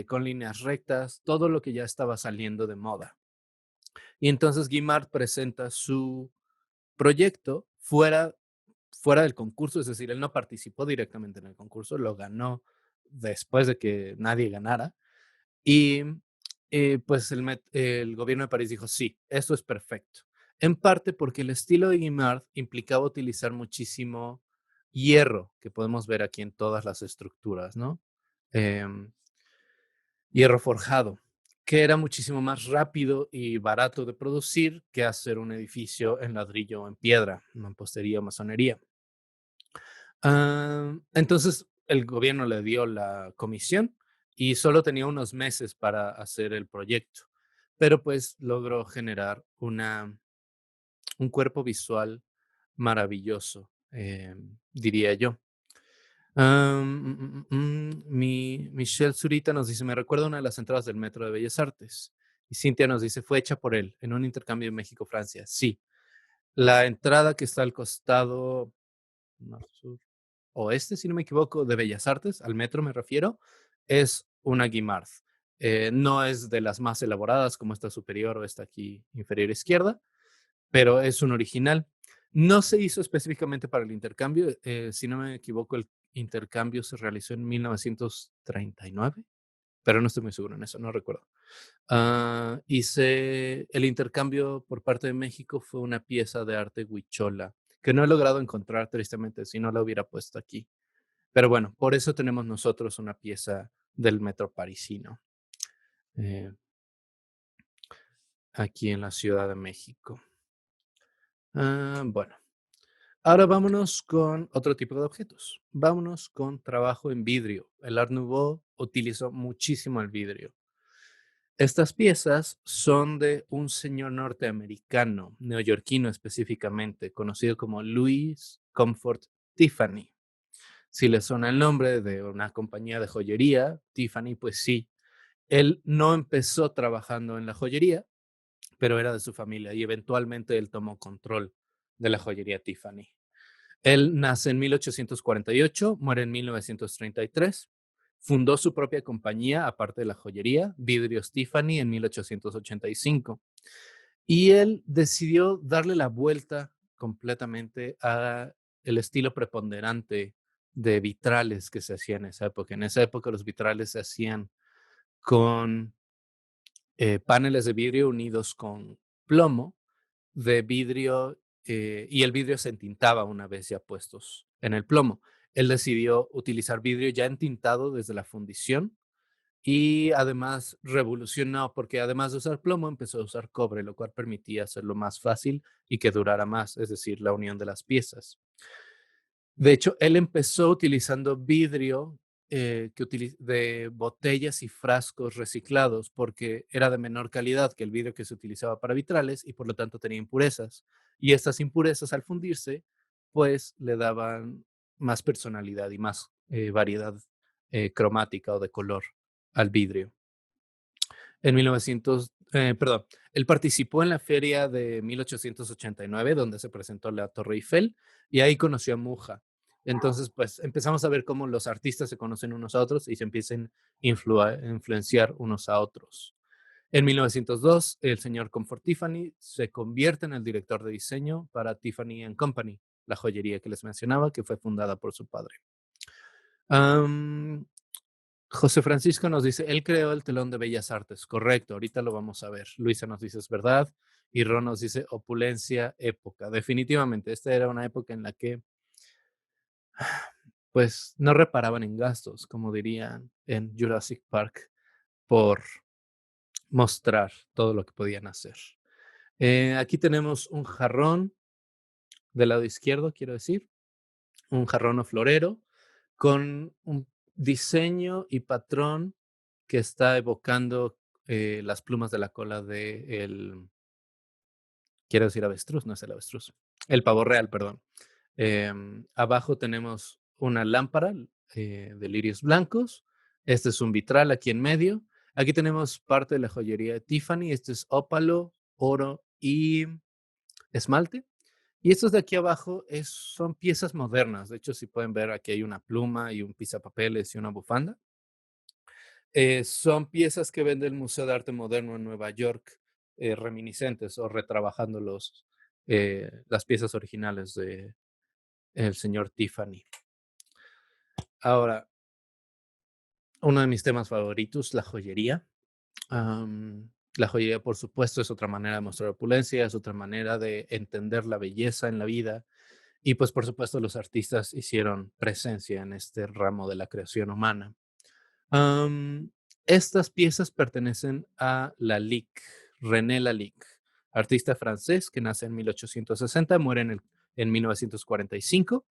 con líneas rectas, todo lo que ya estaba saliendo de moda. Y entonces Guimard presenta su proyecto fuera del concurso, es decir, él no participó directamente en el concurso, lo ganó después de que nadie ganara. Y pues el gobierno de París dijo, sí, esto es perfecto. En parte porque el estilo de Guimard implicaba utilizar muchísimo hierro, que podemos ver aquí en todas las estructuras, ¿no? Em, Hierro forjado, que era muchísimo más rápido y barato de producir que hacer un edificio en ladrillo o en piedra, mampostería o masonería. Entonces el gobierno le dio la comisión y solo tenía unos meses para hacer el proyecto, pero pues logró generar un cuerpo visual maravilloso, diría yo. Michelle Zurita nos dice, me recuerda una de las entradas del Metro de Bellas Artes. Y Cintia nos dice, fue hecha por él en un intercambio en México-Francia. Sí, la entrada que está al costado oeste, si no me equivoco, de Bellas Artes, al metro me refiero, es una Guimard. No es de las más elaboradas como esta superior o esta aquí inferior izquierda, pero es un original. No se hizo específicamente para el intercambio. Si no me equivoco, el intercambio se realizó en 1939, pero no estoy muy seguro en eso, no recuerdo. El intercambio por parte de México fue una pieza de arte huichola que no he logrado encontrar tristemente, si no la hubiera puesto aquí. Pero bueno, por eso tenemos nosotros una pieza del metro parisino eh, aquí en la Ciudad de México. Bueno, ahora vámonos con otro tipo de objetos. Vámonos con trabajo en vidrio. El Art Nouveau utilizó muchísimo el vidrio. Estas piezas son de un señor norteamericano, neoyorquino específicamente, conocido como Louis Comfort Tiffany. Si le suena el nombre de una compañía de joyería, Tiffany, pues sí. Él no empezó trabajando en la joyería, pero era de su familia y eventualmente él tomó control de la joyería Tiffany. Él nace en 1848, muere en 1933. Fundó su propia compañía, aparte de la joyería, Vidrios Tiffany, en 1885. Y él decidió darle la vuelta completamente a el estilo preponderante de vitrales que se hacían en esa época. En esa época los vitrales se hacían con paneles de vidrio unidos con plomo de vidrio y el vidrio se entintaba una vez ya puestos en el plomo. Él decidió utilizar vidrio ya entintado desde la fundición y además revolucionó porque además de usar plomo empezó a usar cobre, lo cual permitía hacerlo más fácil y que durara más, es decir, la unión de las piezas. De hecho, él empezó utilizando vidrio de botellas y frascos reciclados porque era de menor calidad que el vidrio que se utilizaba para vitrales y por lo tanto tenía impurezas. Y estas impurezas al fundirse, pues le daban más personalidad y más variedad cromática o de color al vidrio. En 1900, perdón, él participó en la feria de 1889, donde se presentó la Torre Eiffel, y ahí conoció a Muja. Entonces, pues empezamos a ver cómo los artistas se conocen unos a otros y se empiezan a influenciar unos a otros. En 1902, el señor Comfort Tiffany se convierte en el director de diseño para Tiffany and Company, la joyería que les mencionaba, que fue fundada por su padre. José Francisco nos dice, él creó el telón de Bellas Artes. Correcto, ahorita lo vamos a ver. Luisa nos dice, es verdad. Y Ron nos dice, opulencia, época. Definitivamente, esta era una época en la que, pues, no reparaban en gastos, como dirían en Jurassic Park, por mostrar todo lo que podían hacer. Aquí tenemos un jarrón del lado izquierdo, quiero decir, un jarrón o florero con un diseño y patrón que está evocando las plumas de la cola de el, quiero decir avestruz, no es el avestruz, el pavo real, perdón. Abajo tenemos una lámpara de lirios blancos. Este es un vitral aquí en medio. Aquí tenemos parte de la joyería de Tiffany. Este es ópalo, oro y esmalte. Y estos de aquí abajo son piezas modernas. De hecho, si pueden ver, aquí hay una pluma y un pisapapeles y una bufanda. Son piezas que vende el Museo de Arte Moderno en Nueva York, reminiscentes o retrabajando las piezas originales de el señor Tiffany. Ahora, uno de mis temas favoritos, la joyería. La joyería, por supuesto, es otra manera de mostrar opulencia, es otra manera de entender la belleza en la vida. Y pues, por supuesto, los artistas hicieron presencia en este ramo de la creación humana. Estas piezas pertenecen a Lalique, René Lalique, artista francés que nace en 1860, muere en 1945.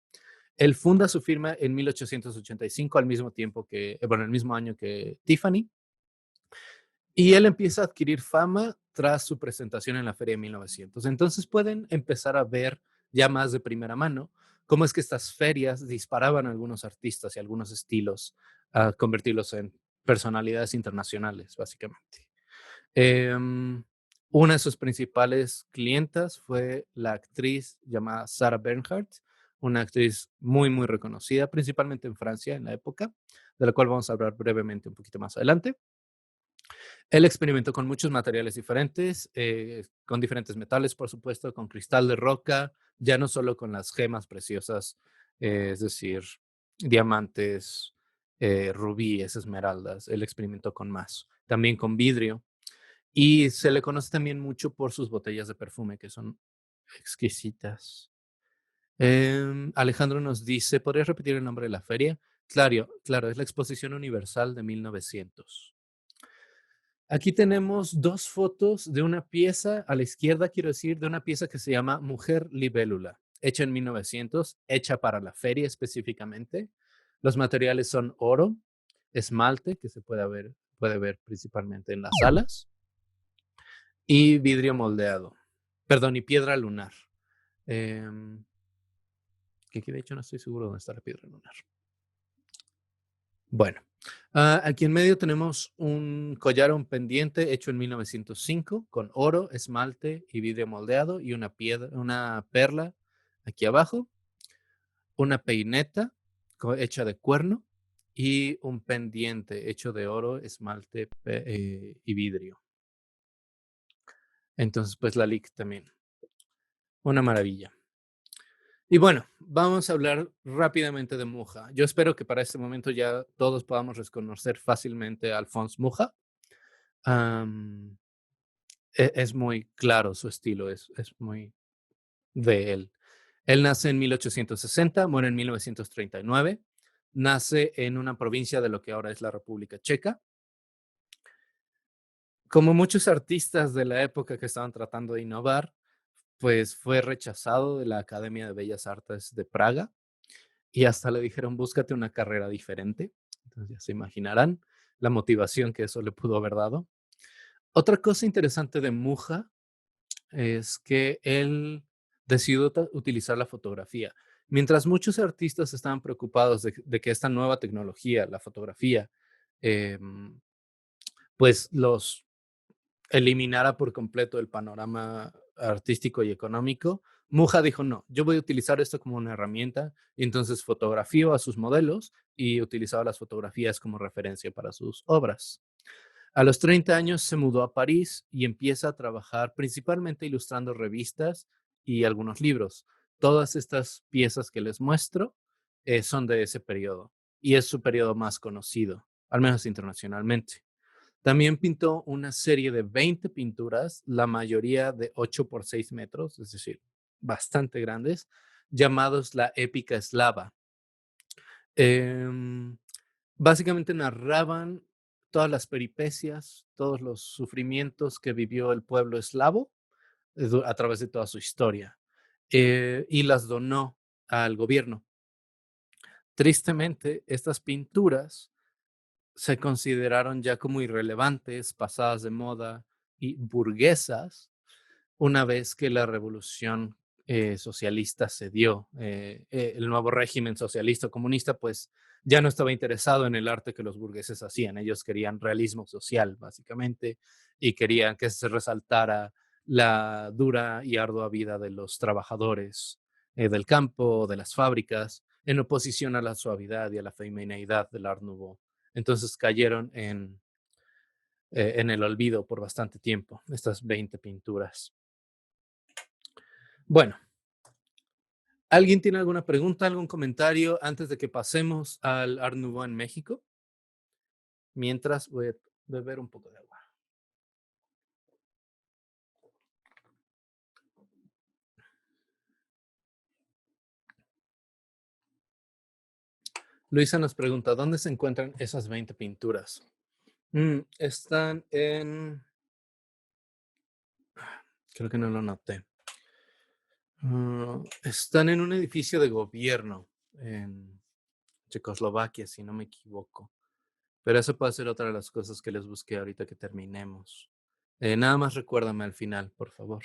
Él funda su firma en 1885, al mismo tiempo el mismo año que Tiffany. Y él empieza a adquirir fama tras su presentación en la feria de 1900. Entonces pueden empezar a ver ya más de primera mano cómo es que estas ferias disparaban a algunos artistas y algunos estilos a convertirlos en personalidades internacionales, básicamente. Una de sus principales clientas fue la actriz llamada Sarah Bernhardt, una actriz muy, muy reconocida, principalmente en Francia en la época, de la cual vamos a hablar brevemente un poquito más adelante. Él experimentó con muchos materiales diferentes, con diferentes metales, por supuesto, con cristal de roca, ya no solo con las gemas preciosas, es decir, diamantes, rubíes, esmeraldas. Él experimentó con más, también con vidrio. Y se le conoce también mucho por sus botellas de perfume, que son exquisitas. Alejandro nos dice, ¿podrías repetir el nombre de la feria? Claro, es la Exposición Universal de 1900. Aquí tenemos dos fotos de una pieza, a la izquierda quiero decir, de una pieza que se llama Mujer Libélula, hecha en 1900, hecha para la feria específicamente. Los materiales son oro, esmalte, que se puede puede ver principalmente en las salas. Y vidrio moldeado. Perdón, y piedra lunar. Que aquí de hecho no estoy seguro dónde está la piedra lunar. Bueno, aquí en medio tenemos un collar, un pendiente hecho en 1905 con oro, esmalte y vidrio moldeado y una perla aquí abajo, una peineta hecha de cuerno y un pendiente hecho de oro, esmalte y vidrio. Entonces, pues la LIC también. Una maravilla. Y bueno, vamos a hablar rápidamente de Mucha. Yo espero que para este momento ya todos podamos reconocer fácilmente a Alphonse Mucha. Es muy claro su estilo, es muy de él. Él nace en 1860, muere en 1939. Nace en una provincia de lo que ahora es la República Checa. Como muchos artistas de la época que estaban tratando de innovar, pues fue rechazado de la Academia de Bellas Artes de Praga y hasta le dijeron, búscate una carrera diferente. Entonces ya se imaginarán la motivación que eso le pudo haber dado. Otra cosa interesante de Mucha es que él decidió utilizar la fotografía. Mientras muchos artistas estaban preocupados de que esta nueva tecnología, la fotografía, pues los eliminara por completo el panorama artístico y económico, Mucha dijo, no, yo voy a utilizar esto como una herramienta, y entonces fotografió a sus modelos y utilizaba las fotografías como referencia para sus obras. A los 30 años se mudó a París y empieza a trabajar principalmente ilustrando revistas y algunos libros. Todas estas piezas que les muestro son de ese periodo y es su periodo más conocido, al menos internacionalmente. También pintó una serie de 20 pinturas, la mayoría de 8 por 6 metros, es decir, bastante grandes, llamados la épica eslava. Em, Básicamente narraban todas las peripecias, todos los sufrimientos que vivió el pueblo eslavo a través de toda su historia y las donó al gobierno. Tristemente, estas pinturas se consideraron ya como irrelevantes, pasadas de moda y burguesas una vez que la revolución socialista se dio. El nuevo régimen socialista comunista pues ya no estaba interesado en el arte que los burgueses hacían. Ellos querían realismo social, básicamente, y querían que se resaltara la dura y ardua vida de los trabajadores del campo, de las fábricas, en oposición a la suavidad y a la femineidad del Art Nouveau. Entonces cayeron en el olvido por bastante tiempo, estas 20 pinturas. Bueno, ¿alguien tiene alguna pregunta, algún comentario antes de que pasemos al Art Nouveau en México? Mientras voy a beber un poco de agua. Luisa nos pregunta, ¿dónde se encuentran esas 20 pinturas? Están en... Creo que no lo noté. Están en un edificio de gobierno en Checoslovaquia, si no me equivoco. Pero eso puede ser otra de las cosas que les busqué ahorita que terminemos. Nada más recuérdame al final, por favor.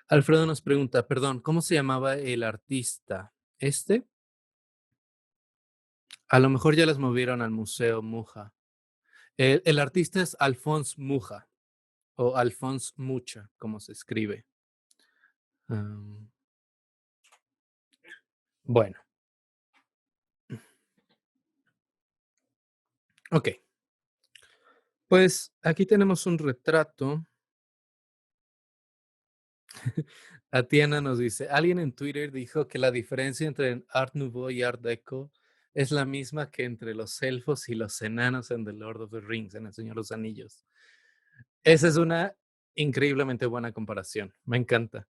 Alfredo nos pregunta, perdón, ¿cómo se llamaba el artista? A lo mejor ya les movieron al Museo Mucha. El artista es Alphonse Mucha o Alphonse Mucha, como se escribe. Bueno. Ok. Pues aquí tenemos un retrato. Atiana nos dice, alguien en Twitter dijo que la diferencia entre Art Nouveau y Art Deco es la misma que entre los elfos y los enanos en The Lord of the Rings, en El Señor de los Anillos. Esa es una increíblemente buena comparación. Me encanta.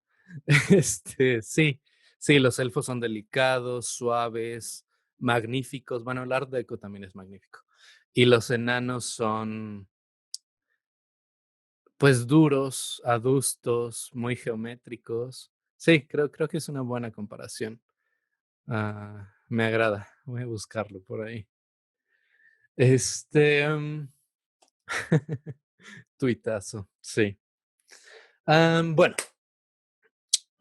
Sí, sí, los elfos son delicados, suaves, magníficos. Bueno, el Art Deco también es magnífico. Y los enanos son, pues, duros, adustos, muy geométricos. Sí, creo que es una buena comparación. Me agrada. Voy a buscarlo por ahí. Este, tuitazo, sí. Bueno,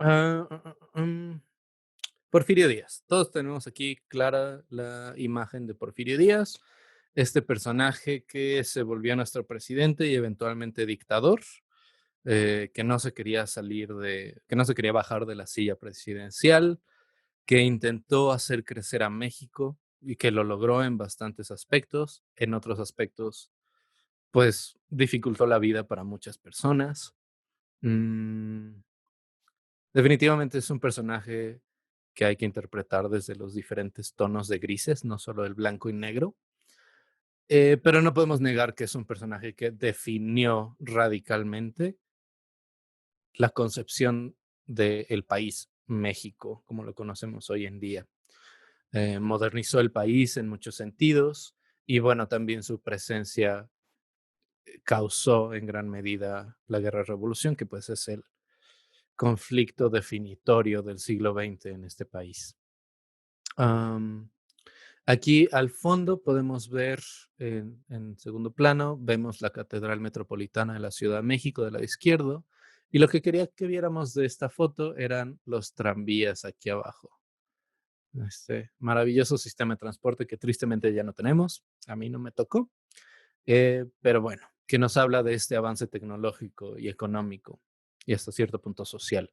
ah, ah, ah, mm, Porfirio Díaz. Todos tenemos aquí clara la imagen de Porfirio Díaz, este personaje que se volvió nuestro presidente y eventualmente dictador, que no se quería que no se quería bajar de la silla presidencial, que intentó hacer crecer a México y que lo logró en bastantes aspectos. En otros aspectos, pues dificultó la vida para muchas personas. Mm, Definitivamente es un personaje que hay que interpretar desde los diferentes tonos de grises, no solo el blanco y negro. Pero no podemos negar que es un personaje que definió radicalmente la concepción del país México, como lo conocemos hoy en día. Modernizó el país en muchos sentidos y bueno, también su presencia causó en gran medida la Guerra de Revolución, que pues es el conflicto definitorio del siglo XX en este país. Aquí al fondo podemos ver en segundo plano, vemos la Catedral Metropolitana de la Ciudad de México del lado izquierdo. Y lo que quería que viéramos de esta foto eran los tranvías aquí abajo. Este maravilloso sistema de transporte que tristemente ya no tenemos. A mí no me tocó. Pero bueno, que nos habla de este avance tecnológico y económico y hasta cierto punto social.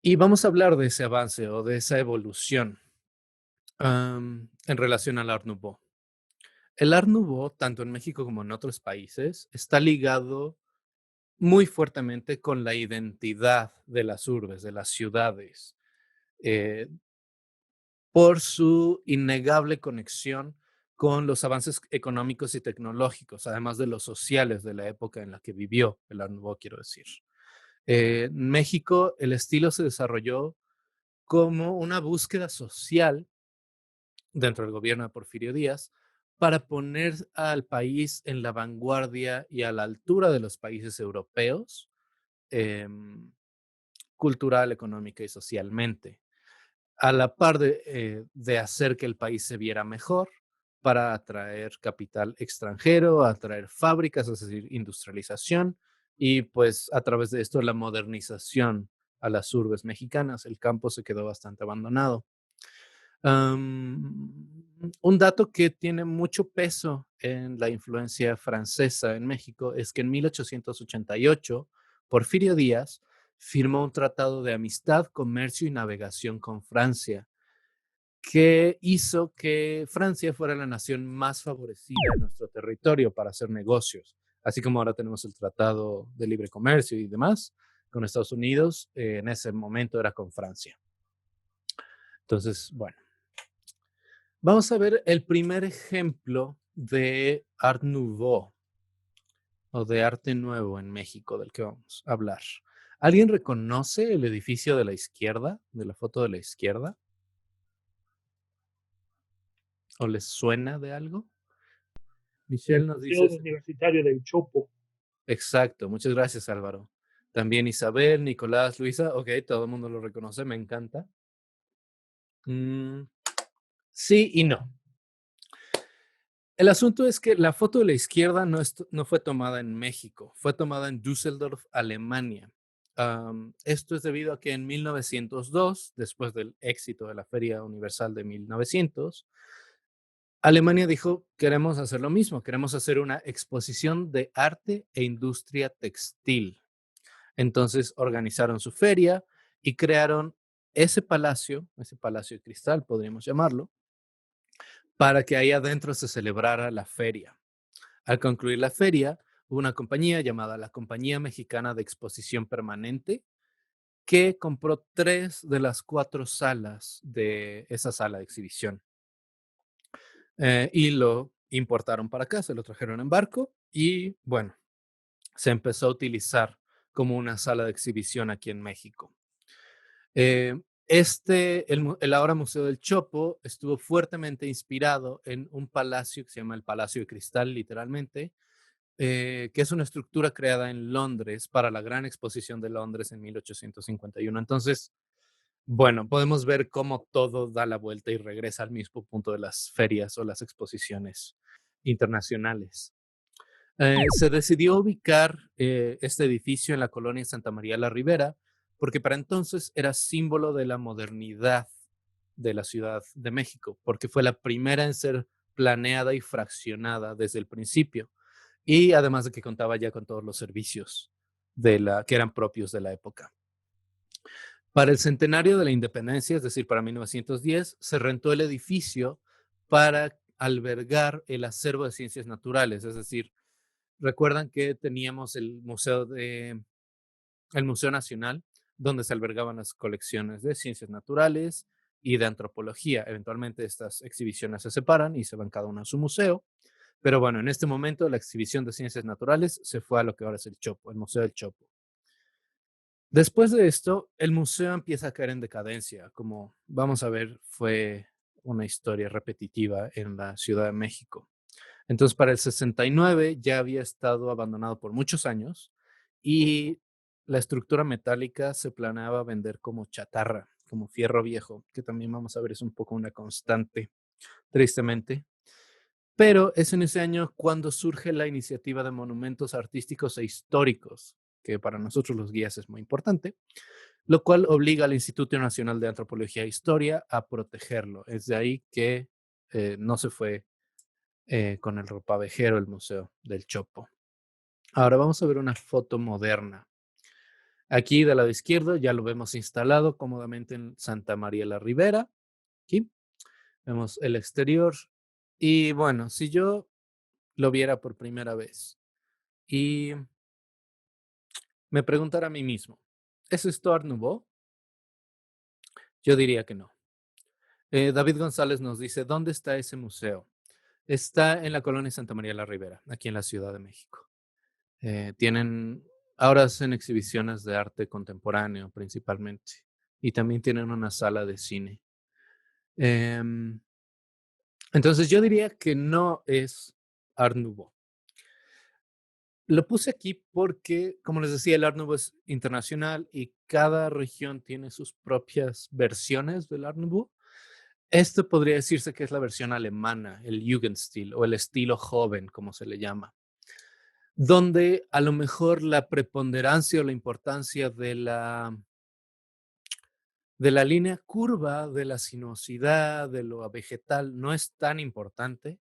Y vamos a hablar de ese avance o de esa evolución en relación al Art Nouveau. El Art Nouveau, tanto en México como en otros países, está ligado muy fuertemente con la identidad de las urbes, de las ciudades, eh, por su innegable conexión con los avances económicos y tecnológicos, además de los sociales de la época en la que vivió el Art Nouveau, quiero decir. En México, el estilo se desarrolló como una búsqueda social dentro del gobierno de Porfirio Díaz para poner al país en la vanguardia y a la altura de los países europeos, em, cultural, económica y socialmente, a la par de hacer que el país se viera mejor para atraer capital extranjero, atraer fábricas, es decir, industrialización y pues a través de esto la modernización a las urbes mexicanas. El campo se quedó bastante abandonado. Un dato que tiene mucho peso en la influencia francesa en México es que en 1888 Porfirio Díaz firmó un tratado de amistad, comercio y navegación con Francia, que hizo que Francia fuera la nación más favorecida en nuestro territorio para hacer negocios. Así como ahora tenemos el Tratado de Libre Comercio y demás con Estados Unidos, en ese momento era con Francia. Entonces, bueno. Vamos a ver el primer ejemplo de Art Nouveau o de arte nuevo en México del que vamos a hablar. ¿Alguien reconoce el edificio de la izquierda, de la foto de la izquierda? ¿O les suena de algo? Michelle nos dice... Universitario del Chopo. Exacto, muchas gracias Álvaro. También Isabel, Nicolás, Luisa, ok, todo el mundo lo reconoce, me encanta. Sí y no. El asunto es que la foto de la izquierda no fue tomada en México, fue tomada en Düsseldorf, Alemania. Esto es debido a que en 1902, después del éxito de la Feria Universal de 1900, Alemania dijo, queremos hacer lo mismo, queremos hacer una exposición de arte e industria textil. Entonces organizaron su feria y crearon ese palacio de cristal, podríamos llamarlo, para que ahí adentro se celebrara la feria. Al concluir la feria, hubo una compañía llamada la Compañía Mexicana de Exposición Permanente que compró 3 de las 4 salas de esa sala de exhibición. Y lo importaron para acá, se lo trajeron en barco y bueno, se empezó a utilizar como una sala de exhibición aquí en México. El ahora Museo del Chopo estuvo fuertemente inspirado en un palacio que se llama el Palacio de Cristal, literalmente, que es una estructura creada en Londres para la Gran Exposición de Londres en 1851. Entonces, Bueno, podemos ver cómo todo da la vuelta y regresa al mismo punto de las ferias o las exposiciones internacionales. Se decidió ubicar este edificio en la colonia Santa María la Ribera porque para entonces era símbolo de la modernidad de la Ciudad de México, porque fue la primera en ser planeada y fraccionada desde el principio, y además de que contaba ya con todos los servicios que eran propios de la época. Para el centenario de la independencia, es decir, para 1910, se rentó el edificio para albergar el acervo de ciencias naturales. Es decir, recuerdan que teníamos el Museo Nacional, donde se albergaban las colecciones de ciencias naturales y de antropología. Eventualmente estas exhibiciones se separan y se van cada una a su museo. Pero bueno, en este momento la exhibición de ciencias naturales se fue a lo que ahora es el Chopo, el Museo del Chopo. Después de esto, el museo empieza a caer en decadencia. Como vamos a ver, fue una historia repetitiva en la Ciudad de México. Entonces, para el 69 ya había estado abandonado por muchos años y la estructura metálica se planeaba vender como chatarra, como fierro viejo, que también vamos a ver es un poco una constante, tristemente. Pero es en ese año cuando surge la iniciativa de monumentos artísticos e históricos, que para nosotros los guías es muy importante, lo cual obliga al Instituto Nacional de Antropología e Historia a protegerlo. Es de ahí que no se fue con el ropavejero el Museo del Chopo. Ahora vamos a ver una foto moderna. Aquí del lado izquierdo ya lo vemos instalado cómodamente en Santa María la Ribera. Aquí vemos el exterior. Y bueno, si yo lo viera por primera vez y me preguntara a mí mismo, ¿es esto Art Nouveau? Yo diría que no. David González nos dice, ¿dónde está ese museo? Está en la colonia Santa María la Ribera, aquí en la Ciudad de México. Ahora hacen exhibiciones de arte contemporáneo principalmente y también tienen una sala de cine. Entonces yo diría que no es Art Nouveau. Lo puse aquí porque, como les decía, el Art Nouveau es internacional y cada región tiene sus propias versiones del Art Nouveau. Esto podría decirse que es la versión alemana, el Jugendstil o el estilo joven, como se le llama, donde a lo mejor la preponderancia o la importancia de la línea curva, de la sinuosidad, de lo vegetal, no es tan importante.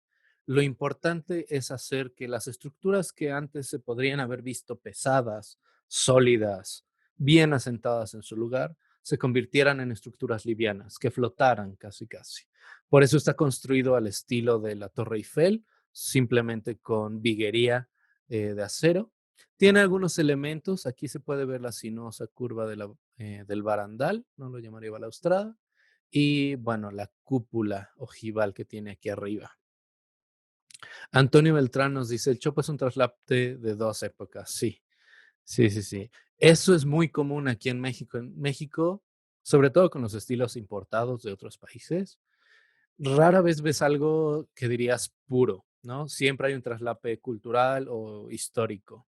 Lo importante es hacer que las estructuras que antes se podrían haber visto pesadas, sólidas, bien asentadas en su lugar, se convirtieran en estructuras livianas, que flotaran casi casi. Por eso está construido al estilo de la Torre Eiffel, simplemente con viguería de acero. Tiene algunos elementos, aquí se puede ver la sinuosa curva del barandal, no lo llamaría balaustrada, y bueno, la cúpula ojival que tiene aquí arriba. Antonio Beltrán nos dice, el Chopo es un traslape de dos épocas. Sí, sí, sí, sí. Eso es muy común aquí en México. En México, sobre todo con los estilos importados de otros países, rara vez ves algo que dirías puro, ¿no? Siempre hay un traslape cultural o histórico.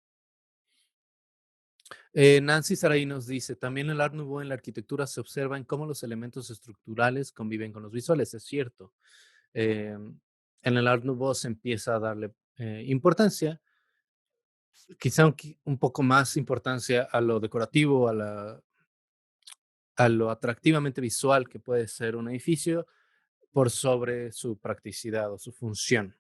Nancy Saray nos dice, también el Art Nouveau en la arquitectura se observa en cómo los elementos estructurales conviven con los visuales. Es cierto. En el Art Nouveau se empieza a darle importancia, quizá un poco más importancia a lo decorativo, a lo atractivamente visual que puede ser un edificio por sobre su practicidad o su función.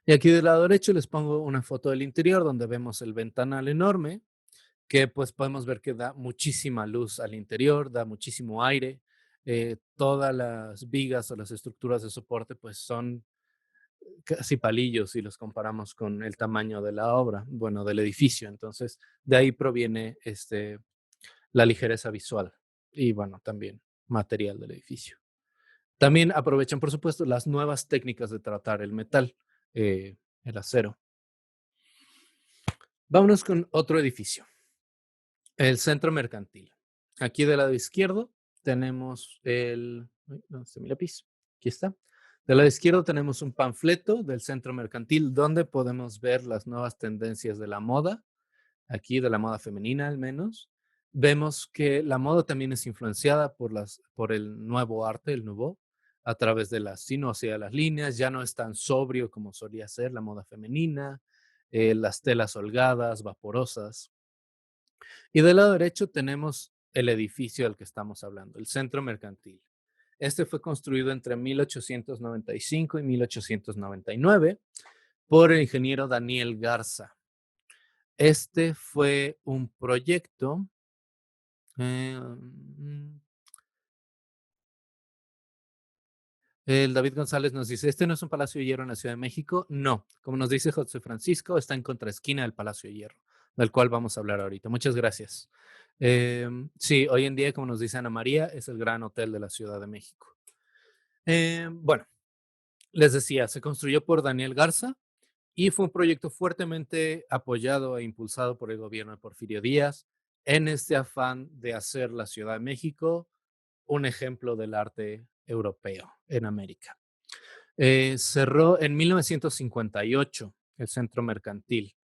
Y aquí del lado derecho les pongo una foto del interior donde vemos el ventanal enorme, que pues podemos ver que da muchísima luz al interior, da muchísimo aire. Todas las vigas o las estructuras de soporte pues son casi palillos si los comparamos con el tamaño de la obra, bueno, del edificio. Entonces, de ahí proviene la ligereza visual y, bueno, también material del edificio. También aprovechan, por supuesto, las nuevas técnicas de tratar el metal, el acero. Vámonos con otro edificio, el Centro Mercantil. Aquí del lado izquierdo tenemos ¿dónde está mi lápiz? Aquí está. Del lado izquierdo tenemos un panfleto del Centro Mercantil donde podemos ver las nuevas tendencias de la moda, aquí de la moda femenina al menos, Vemos que la moda también es influenciada por el nuevo arte, el nouveau, a través de la sinuosidad de las líneas. Ya no es tan sobrio como solía ser la moda femenina, las telas holgadas, vaporosas. Y del lado derecho tenemos el edificio del que estamos hablando, el Centro Mercantil. Este fue construido entre 1895 y 1899 por el ingeniero Daniel Garza. Este fue un proyecto. El David González nos dice, ¿este no es un Palacio de Hierro en la Ciudad de México? No, como nos dice José Francisco, está en contraesquina del Palacio de Hierro, del cual vamos a hablar ahorita. Muchas gracias. Sí, hoy en día, como nos dice Ana María, es el Gran Hotel de la Ciudad de México. Bueno, les decía, se construyó por Daniel Garza y fue un proyecto fuertemente apoyado e impulsado por el gobierno de Porfirio Díaz en este afán de hacer la Ciudad de México un ejemplo del arte europeo en América. Cerró en 1958 el centro mercantil.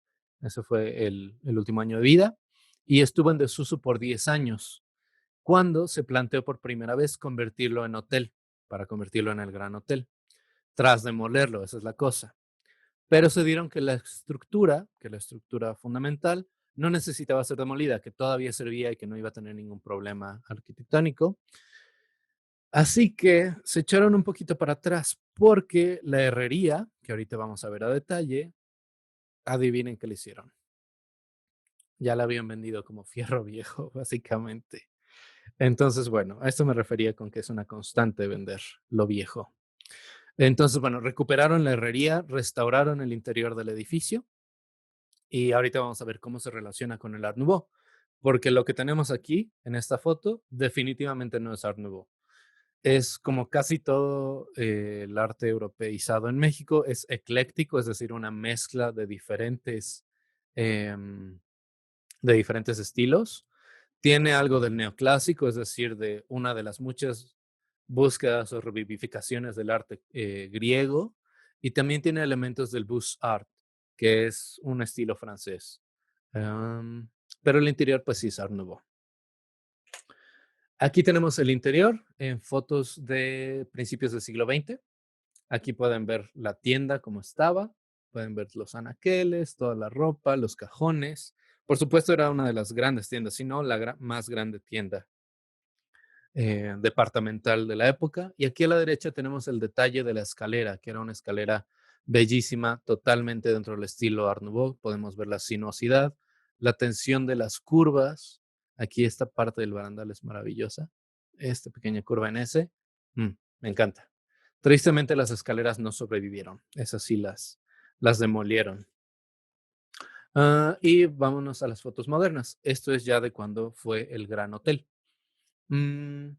Ese fue el último año de vida y estuvo en desuso por 10 años, cuando se planteó por primera vez convertirlo en hotel, para convertirlo en el Gran Hotel, tras demolerlo, esa es la cosa. Pero se dieron que la estructura fundamental, no necesitaba ser demolida, que todavía servía y que no iba a tener ningún problema arquitectónico. Así que se echaron un poquito para atrás porque la herrería, que ahorita vamos a ver a detalle, adivinen qué le hicieron. Ya la habían vendido como fierro viejo, básicamente. Entonces, bueno, a esto me refería con que es una constante vender lo viejo. Entonces, bueno, recuperaron la herrería, restauraron el interior del edificio y ahorita vamos a ver cómo se relaciona con el Art Nouveau, porque lo que tenemos aquí en esta foto definitivamente no es Art Nouveau. Es como casi todo el arte europeizado en México, es ecléctico, es decir, una mezcla em, de diferentes estilos. Tiene algo del neoclásico, es decir, de una de las muchas búsquedas o revivificaciones del arte griego, y también tiene elementos del Beaux Art, que es un estilo francés. Pero el interior, pues sí, es Art Nouveau. Aquí tenemos el interior en fotos de principios del siglo XX. Aquí pueden ver la tienda como estaba, pueden ver los anaqueles, toda la ropa, los cajones. Por supuesto, era una de las grandes tiendas, si no la más grande tienda departamental de la época. Y aquí a la derecha tenemos el detalle de la escalera, que era una escalera bellísima, totalmente dentro del estilo Art Nouveau. Podemos ver la sinuosidad, la tensión de las curvas. Aquí esta parte del barandal es maravillosa. Esta pequeña curva en S, me encanta. Tristemente las escaleras no sobrevivieron. Esas sí las demolieron. Y vámonos a las fotos modernas. Esto es ya de cuando fue el Gran Hotel. Bueno,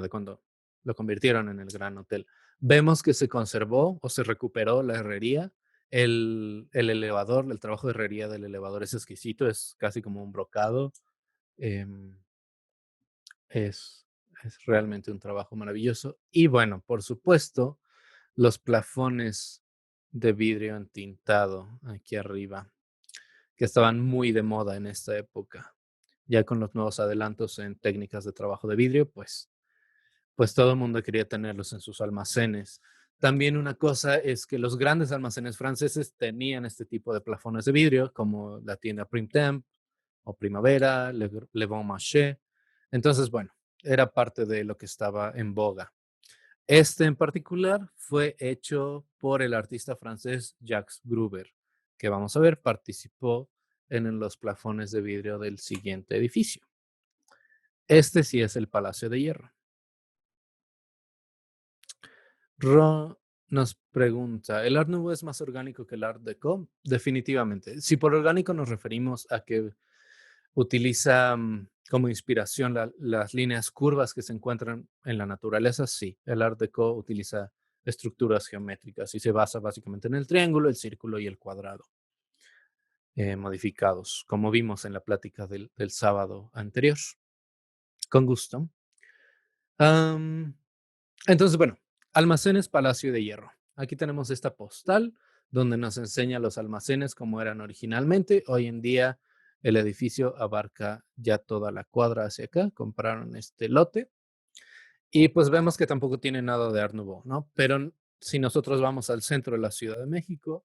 de cuando lo convirtieron en el Gran Hotel. Vemos que se conservó o se recuperó la herrería. El elevador, el trabajo de herrería del elevador es exquisito, es casi como un brocado. em, es, es realmente un trabajo maravilloso. Y bueno, por supuesto, los plafones de vidrio entintado aquí arriba, que estaban muy de moda en esta época. Ya con los nuevos adelantos en técnicas de trabajo de vidrio, pues todo el mundo quería tenerlos en sus almacenes. También una cosa es que los grandes almacenes franceses tenían este tipo de plafones de vidrio, como la tienda Printemps o Primavera, Le Bon Marché. Entonces, bueno, era parte de lo que estaba en boga. Este en particular fue hecho por el artista francés Jacques Gruber, que vamos a ver, participó en los plafones de vidrio del siguiente edificio. Este sí es el Palacio de Hierro. Ro nos pregunta, ¿el Art Nouveau es más orgánico que el Art Deco? Definitivamente. Si por orgánico nos referimos a que utiliza como inspiración las líneas curvas que se encuentran en la naturaleza, sí. El Art Deco utiliza estructuras geométricas y se basa básicamente en el triángulo, el círculo y el cuadrado modificados, como vimos en la plática del sábado anterior. Con gusto. Entonces, bueno, almacenes Palacio de Hierro. Aquí tenemos esta postal donde nos enseña los almacenes como eran originalmente. Hoy en día El edificio abarca ya toda la cuadra hacia acá. Compraron este lote. Y pues vemos que tampoco tiene nada de Art Nouveau, ¿no? Pero si nosotros vamos al centro de la Ciudad de México,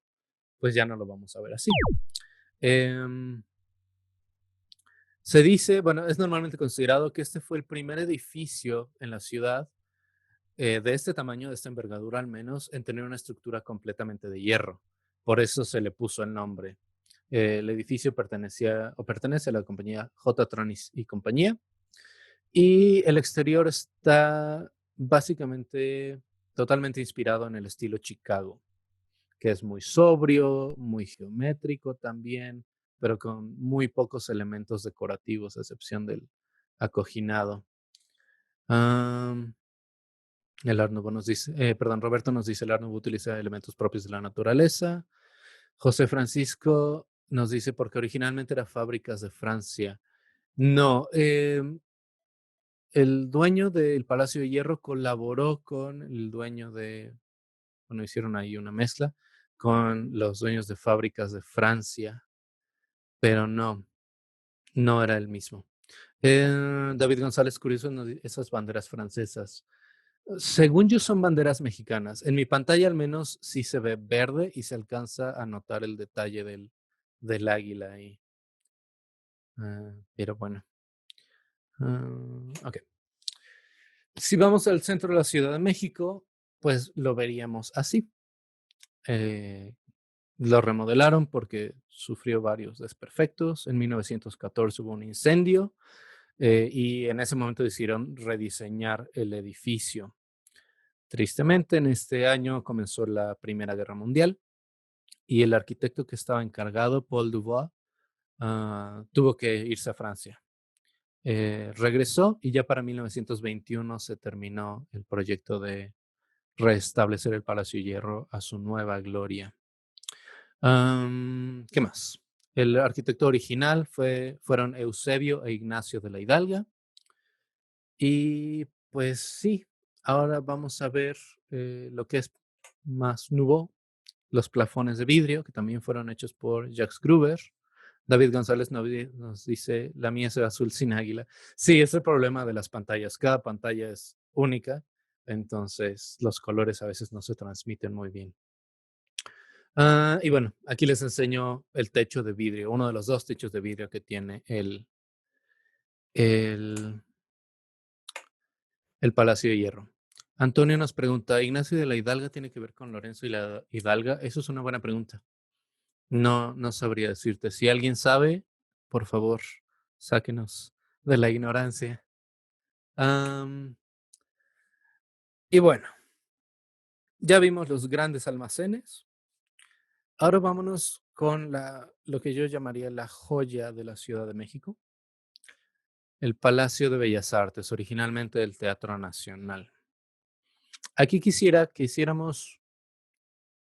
pues ya no lo vamos a ver así. Em, Se dice, bueno, es normalmente considerado que este fue el primer edificio en la ciudad de este tamaño, de esta envergadura al menos, en tener una estructura completamente de hierro. Por eso se le puso el nombre. El edificio pertenecía o pertenece a la compañía J. Tronis y compañía. Y el exterior está básicamente totalmente inspirado en el estilo Chicago, que es muy sobrio, muy geométrico también, pero con muy pocos elementos decorativos, a excepción del acoginado. Am, el Art Nouveau nos dice, perdón, Roberto nos dice, el Art Nouveau utiliza elementos propios de la naturaleza. José Francisco nos dice, porque originalmente era fábricas de Francia. No, el dueño del Palacio de Hierro colaboró con el dueño de, bueno, hicieron ahí una mezcla con los dueños de fábricas de Francia, pero no, no era el mismo. David González Curioso, esas banderas francesas. Según yo son banderas mexicanas. En mi pantalla al menos sí se ve verde y se alcanza a notar el detalle del águila ahí. Pero bueno. Ok. Si vamos al centro de la Ciudad de México, pues lo veríamos así. Lo remodelaron porque sufrió varios desperfectos. En 1914 hubo un incendio y en ese momento decidieron rediseñar el edificio. Tristemente, en este año comenzó la Primera Guerra Mundial y el arquitecto que estaba encargado, Paul Dubois, tuvo que irse a Francia. Regresó y ya para 1921 se terminó el proyecto de restablecer el Palacio de Hierro a su nueva gloria. ¿Qué más? El arquitecto original fueron Eusebio e Ignacio de la Hidalga. Y pues sí, ahora vamos a ver lo que es más nuevo, los plafones de vidrio, que también fueron hechos por Jacques Gruber. David González nos dice, la mía es azul sin águila. Sí, es el problema de las pantallas. Cada pantalla es única, entonces los colores a veces no se transmiten muy bien. Y bueno, aquí les enseño el techo de vidrio, uno de los dos techos de vidrio que tiene el Palacio de Hierro. Antonio nos pregunta, ¿Ignacio de la Hidalga tiene que ver con Lorenzo y la Hidalga? Eso es una buena pregunta. No, no sabría decirte. Si alguien sabe, por favor, sáquenos de la ignorancia. Y bueno, ya vimos los grandes almacenes. Ahora vámonos con lo que yo llamaría la joya de la Ciudad de México, el Palacio de Bellas Artes, originalmente del Teatro Nacional. Aquí quisiera que hiciéramos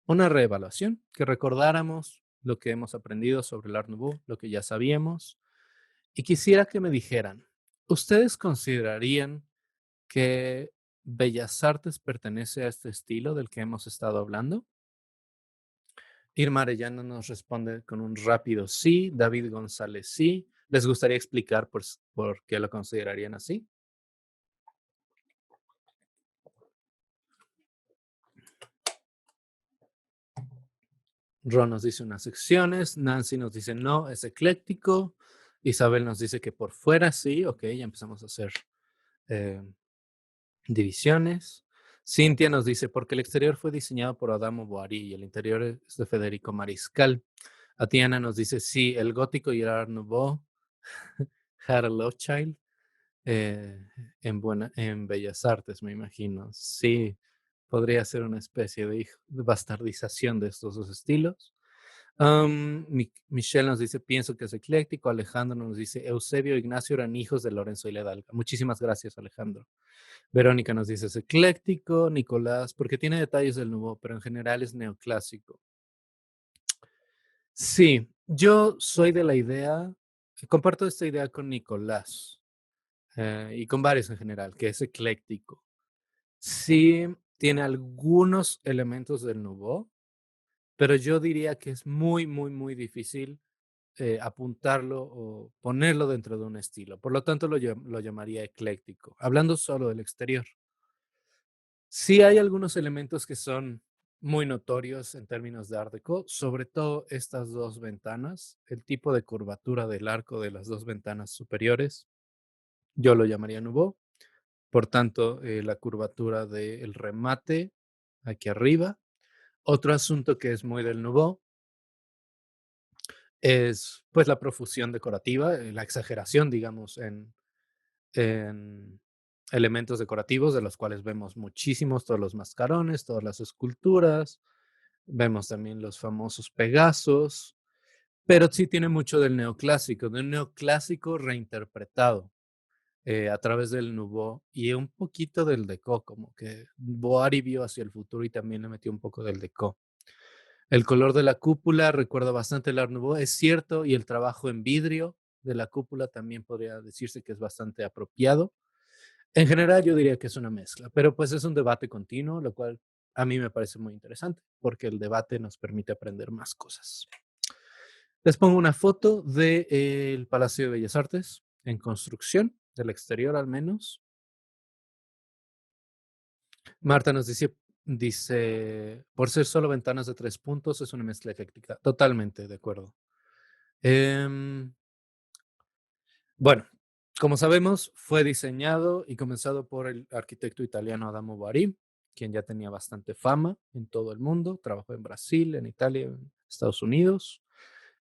una reevaluación, que recordáramos lo que hemos aprendido sobre el Art Nouveau, lo que ya sabíamos, y quisiera que me dijeran, ¿ustedes considerarían que Bellas Artes pertenece a este estilo del que hemos estado hablando? Irma Arellano nos responde con un rápido sí, David González sí. ¿Les gustaría explicar por qué lo considerarían así? Ron nos dice unas secciones, Nancy nos dice no, es ecléctico, Isabel nos dice que por fuera sí, ok, ya empezamos a hacer divisiones. Cintia nos dice, porque el exterior fue diseñado por Adamo Boari y el interior es de Federico Mariscal. Atiana nos dice, sí, el gótico y el Art Nouveau, had a love child, en Bellas Artes, me imagino. Sí, podría ser una especie de bastardización de estos dos estilos. Michelle nos dice, pienso que es ecléctico. Alejandro nos dice, Eusebio e Ignacio eran hijos de Lorenzo y la Hidalga. Muchísimas gracias, Alejandro. Verónica nos dice, es ecléctico. Nicolás, porque tiene detalles del nuevo, pero en general es neoclásico. Sí, yo soy de la idea, comparto esta idea con Nicolás y con varios en general, que es ecléctico. Sí, tiene algunos elementos del Nouveau, pero yo diría que es muy, muy, muy difícil apuntarlo o ponerlo dentro de un estilo. Por lo tanto, lo llamaría ecléctico, hablando solo del exterior. Sí hay algunos elementos que son muy notorios en términos de Art Deco, sobre todo estas dos ventanas, el tipo de curvatura del arco de las dos ventanas superiores, yo lo llamaría Nouveau. Por tanto, la curvatura del remate aquí arriba. Otro asunto que es muy del Nouveau es pues la profusión decorativa, la exageración, digamos, en elementos decorativos, de los cuales vemos muchísimos, todos los mascarones, todas las esculturas, vemos también los famosos Pegasos, pero sí tiene mucho de un neoclásico reinterpretado a través del Nouveau y un poquito del Deco, como que Boari vio hacia el futuro y también le metió un poco del Deco. El color de la cúpula recuerda bastante el Art Nouveau, es cierto, y el trabajo en vidrio de la cúpula también podría decirse que es bastante apropiado. En general yo diría que es una mezcla, pero pues es un debate continuo, lo cual a mí me parece muy interesante porque el debate nos permite aprender más cosas. Les pongo una foto del Palacio de Bellas Artes en construcción, del exterior al menos. Marta nos dice, por ser solo ventanas de 3 puntos, es una mezcla ecléctica. Totalmente de acuerdo. Bueno, como sabemos, fue diseñado y comenzado por el arquitecto italiano Adamo Bari, quien ya tenía bastante fama en todo el mundo. Trabajó en Brasil, en Italia, en Estados Unidos.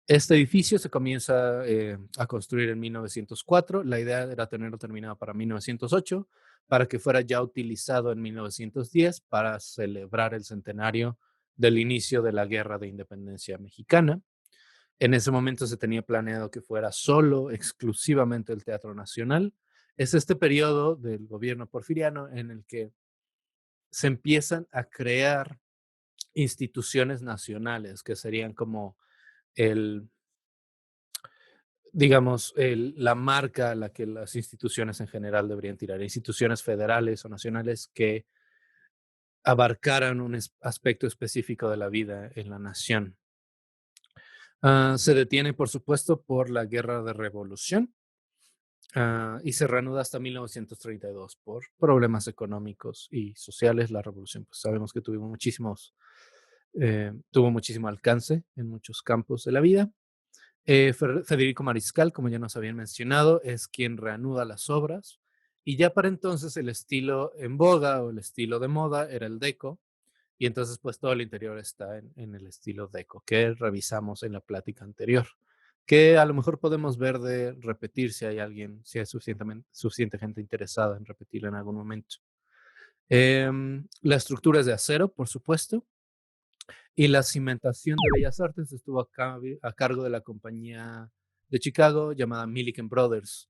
Este edificio se comienza a construir en 1904. La idea era tenerlo terminado para 1908, para que fuera ya utilizado en 1910 para celebrar el centenario del inicio de la Guerra de Independencia Mexicana. En ese momento se tenía planeado que fuera solo, exclusivamente el Teatro Nacional. Es este periodo del gobierno porfiriano en el que se empiezan a crear instituciones nacionales, que serían como el, digamos, la marca a la que las instituciones en general deberían tirar, instituciones federales o nacionales que abarcaran un aspecto específico de la vida en la nación. Se detiene, por supuesto, por la Guerra de Revolución y se reanuda hasta 1932 por problemas económicos y sociales. La revolución, pues sabemos que tuvo muchísimo alcance en muchos campos de la vida. Federico Mariscal, como ya nos habían mencionado, es quien reanuda las obras y ya para entonces el estilo en boga o el estilo de moda era el deco y entonces pues todo el interior está en el estilo deco que revisamos en la plática anterior, que a lo mejor podemos ver de repetir si hay alguien, si hay suficiente gente interesada en repetirlo en algún momento. La estructura es de acero, por supuesto, y la cimentación de Bellas Artes estuvo a cargo de la compañía de Chicago llamada Milliken Brothers,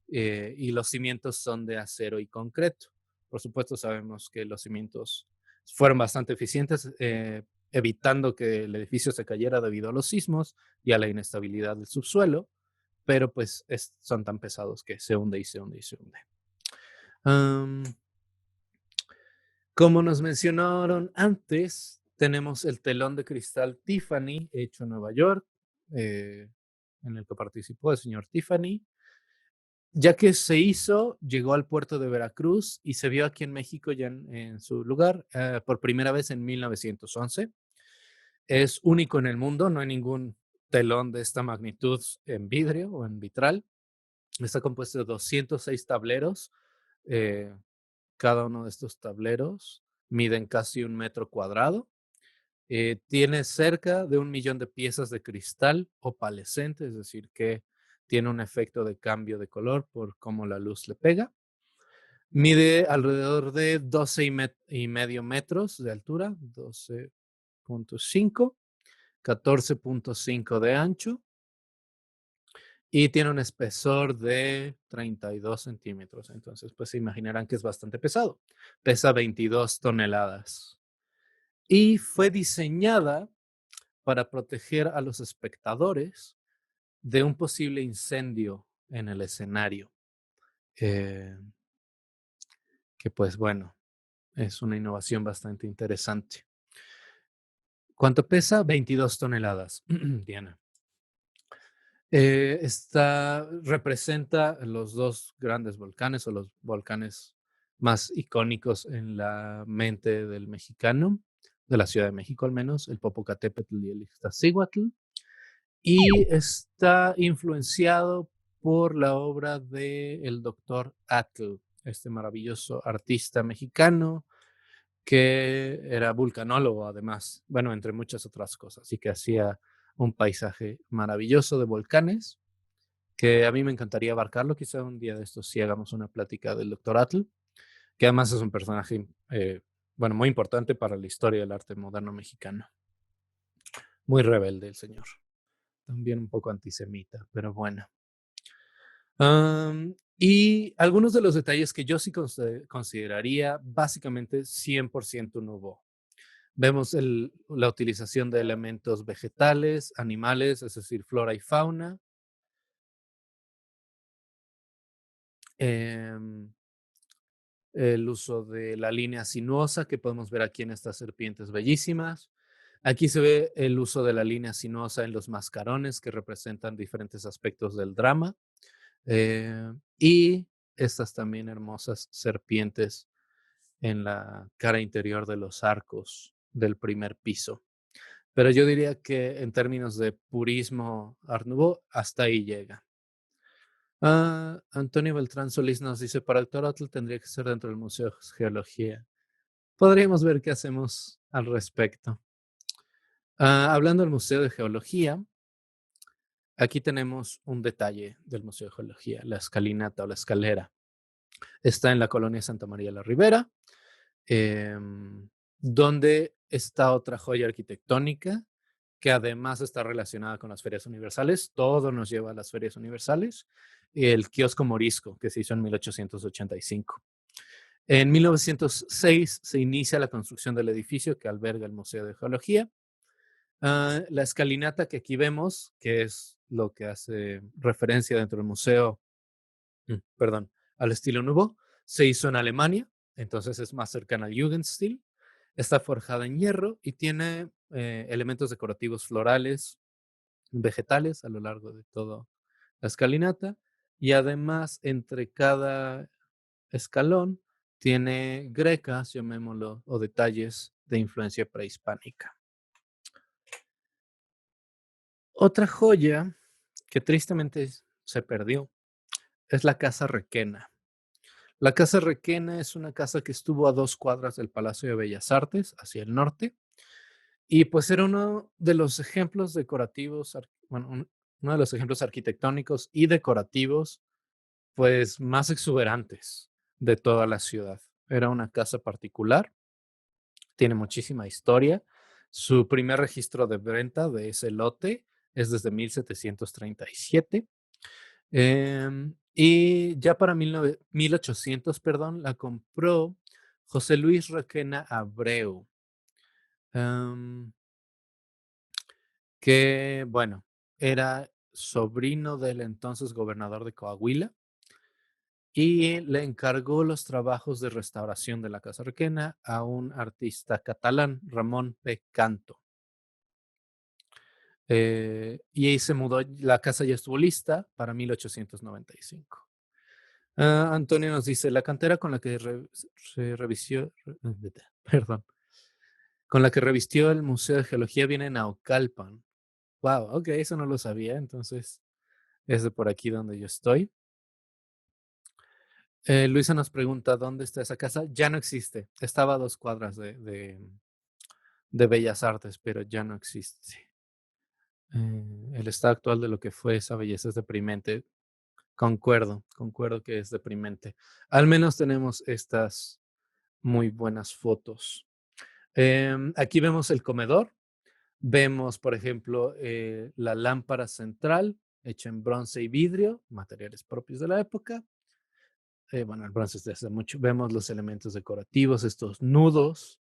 y los cimientos son de acero y concreto. Por supuesto, sabemos que los cimientos fueron bastante eficientes, evitando que el edificio se cayera debido a los sismos y a la inestabilidad del subsuelo, pero pues son tan pesados que se hunde y se hunde y se hunde. Como nos mencionaron antes, tenemos el telón de cristal Tiffany hecho en Nueva York, en el que participó el señor Tiffany. Ya que se hizo, llegó al puerto de Veracruz y se vio aquí en México ya en su lugar por primera vez en 1911. Es único en el mundo, no hay ningún telón de esta magnitud en vidrio o en vitral. Está compuesto de 206 tableros. Cada uno de estos tableros miden casi 1 metro cuadrado. Tiene cerca de 1 millón de piezas de cristal opalescente, es decir, que tiene un efecto de cambio de color por cómo la luz le pega. Mide alrededor de 12,5 metros de altura, 12,5, 14,5 de ancho y tiene un espesor de 32 centímetros. Entonces, pues se imaginarán que es bastante pesado. Pesa 22 toneladas y fue diseñada para proteger a los espectadores de un posible incendio en el escenario. Que pues bueno, es una innovación bastante interesante. ¿Cuánto pesa? 22 toneladas, Diana. Representa los dos grandes volcanes o los volcanes más icónicos en la mente del mexicano, de la Ciudad de México al menos, el Popocatépetl y el Iztaccíhuatl, y está influenciado por la obra del doctor Atl, este maravilloso artista mexicano que era vulcanólogo además, bueno, entre muchas otras cosas, y que hacía un paisaje maravilloso de volcanes, que a mí me encantaría abarcarlo, quizá un día de estos sí hagamos una plática del doctor Atl, que además es un personaje, bueno, muy importante para la historia del arte moderno mexicano. Muy rebelde el señor, también un poco antisemita, pero bueno. Y algunos de los detalles que yo sí consideraría básicamente 100% nuevo. Vemos la utilización de elementos vegetales, animales, es decir, flora y fauna. Em, el uso de la línea sinuosa que podemos ver aquí en estas serpientes bellísimas. Aquí se ve el uso de la línea sinuosa en los mascarones que representan diferentes aspectos del drama. Y estas también hermosas serpientes en la cara interior de los arcos del primer piso. Pero yo diría que en términos de purismo Art Nouveau, hasta ahí llega. Antonio Beltrán Solís nos dice, para Actoratl tendría que ser dentro del Museo de Geología. Podríamos ver qué hacemos al respecto. Hablando del Museo de Geología, aquí tenemos un detalle del Museo de Geología, la escalinata o la escalera. Está en la colonia Santa María la Ribera, donde está otra joya arquitectónica que además está relacionada con las ferias universales. Todo nos lleva a las ferias universales. El kiosco morisco, que se hizo en 1885. En 1906 se inicia la construcción del edificio que alberga el Museo de Geología. La escalinata que aquí vemos, que es lo que hace referencia dentro del museo, perdón, al estilo Nouveau, se hizo en Alemania, entonces es más cercana al Jugendstil. Está forjada en hierro y tiene elementos decorativos florales, vegetales a lo largo de toda la escalinata. Y además, entre cada escalón tiene grecas, llamémoslo, o detalles de influencia prehispánica. Otra joya que tristemente se perdió es la Casa Requena. La Casa Requena es una casa que estuvo a 2 cuadras del Palacio de Bellas Artes, hacia el norte, y pues era uno de los ejemplos decorativos, bueno, uno de los ejemplos arquitectónicos y decorativos, pues más exuberantes de toda la ciudad. Era una casa particular, tiene muchísima historia. Su primer registro de venta de ese lote es desde 1737. Y ya para 1800, perdón, la compró José Luis Requena Abreu, que, bueno, era sobrino del entonces gobernador de Coahuila y le encargó los trabajos de restauración de la Casa Requena a un artista catalán, Ramón P. Canto. Y ahí se mudó, la casa ya estuvo lista para 1895. Antonio nos dice, la cantera con la que se revistió, perdón, con la que revistió el Museo de Geología viene en Naucalpan. Wow, ok, eso no lo sabía, entonces es de por aquí donde yo estoy. Luisa nos pregunta, ¿dónde está esa casa? Ya no existe, estaba a 2 cuadras de Bellas Artes, pero ya no existe. El estado actual de lo que fue esa belleza es deprimente. Concuerdo que es deprimente. Al menos tenemos estas muy buenas fotos. Aquí vemos el comedor. Vemos, por ejemplo, la lámpara central hecha en bronce y vidrio, materiales propios de la época. Bueno, el bronce es de hace mucho. Vemos los elementos decorativos, estos nudos.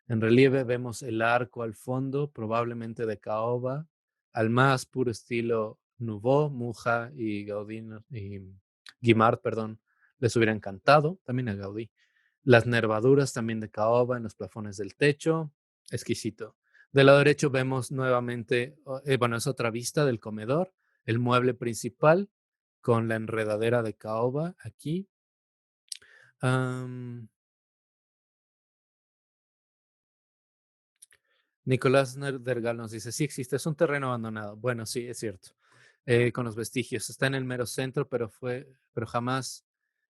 En relieve vemos el arco al fondo, probablemente de caoba, al más puro estilo Nouveau, Muja y Gaudí y Guimard, perdón, les hubiera encantado, también a Gaudí. Las nervaduras también de caoba en los plafones del techo, exquisito. Del lado derecho vemos nuevamente, bueno, es otra vista del comedor. el mueble principal con la enredadera de caoba aquí. Nicolás Dergal nos dice, sí existe, es un terreno abandonado. Bueno, sí, es cierto. Con los vestigios. Está en el mero centro, pero jamás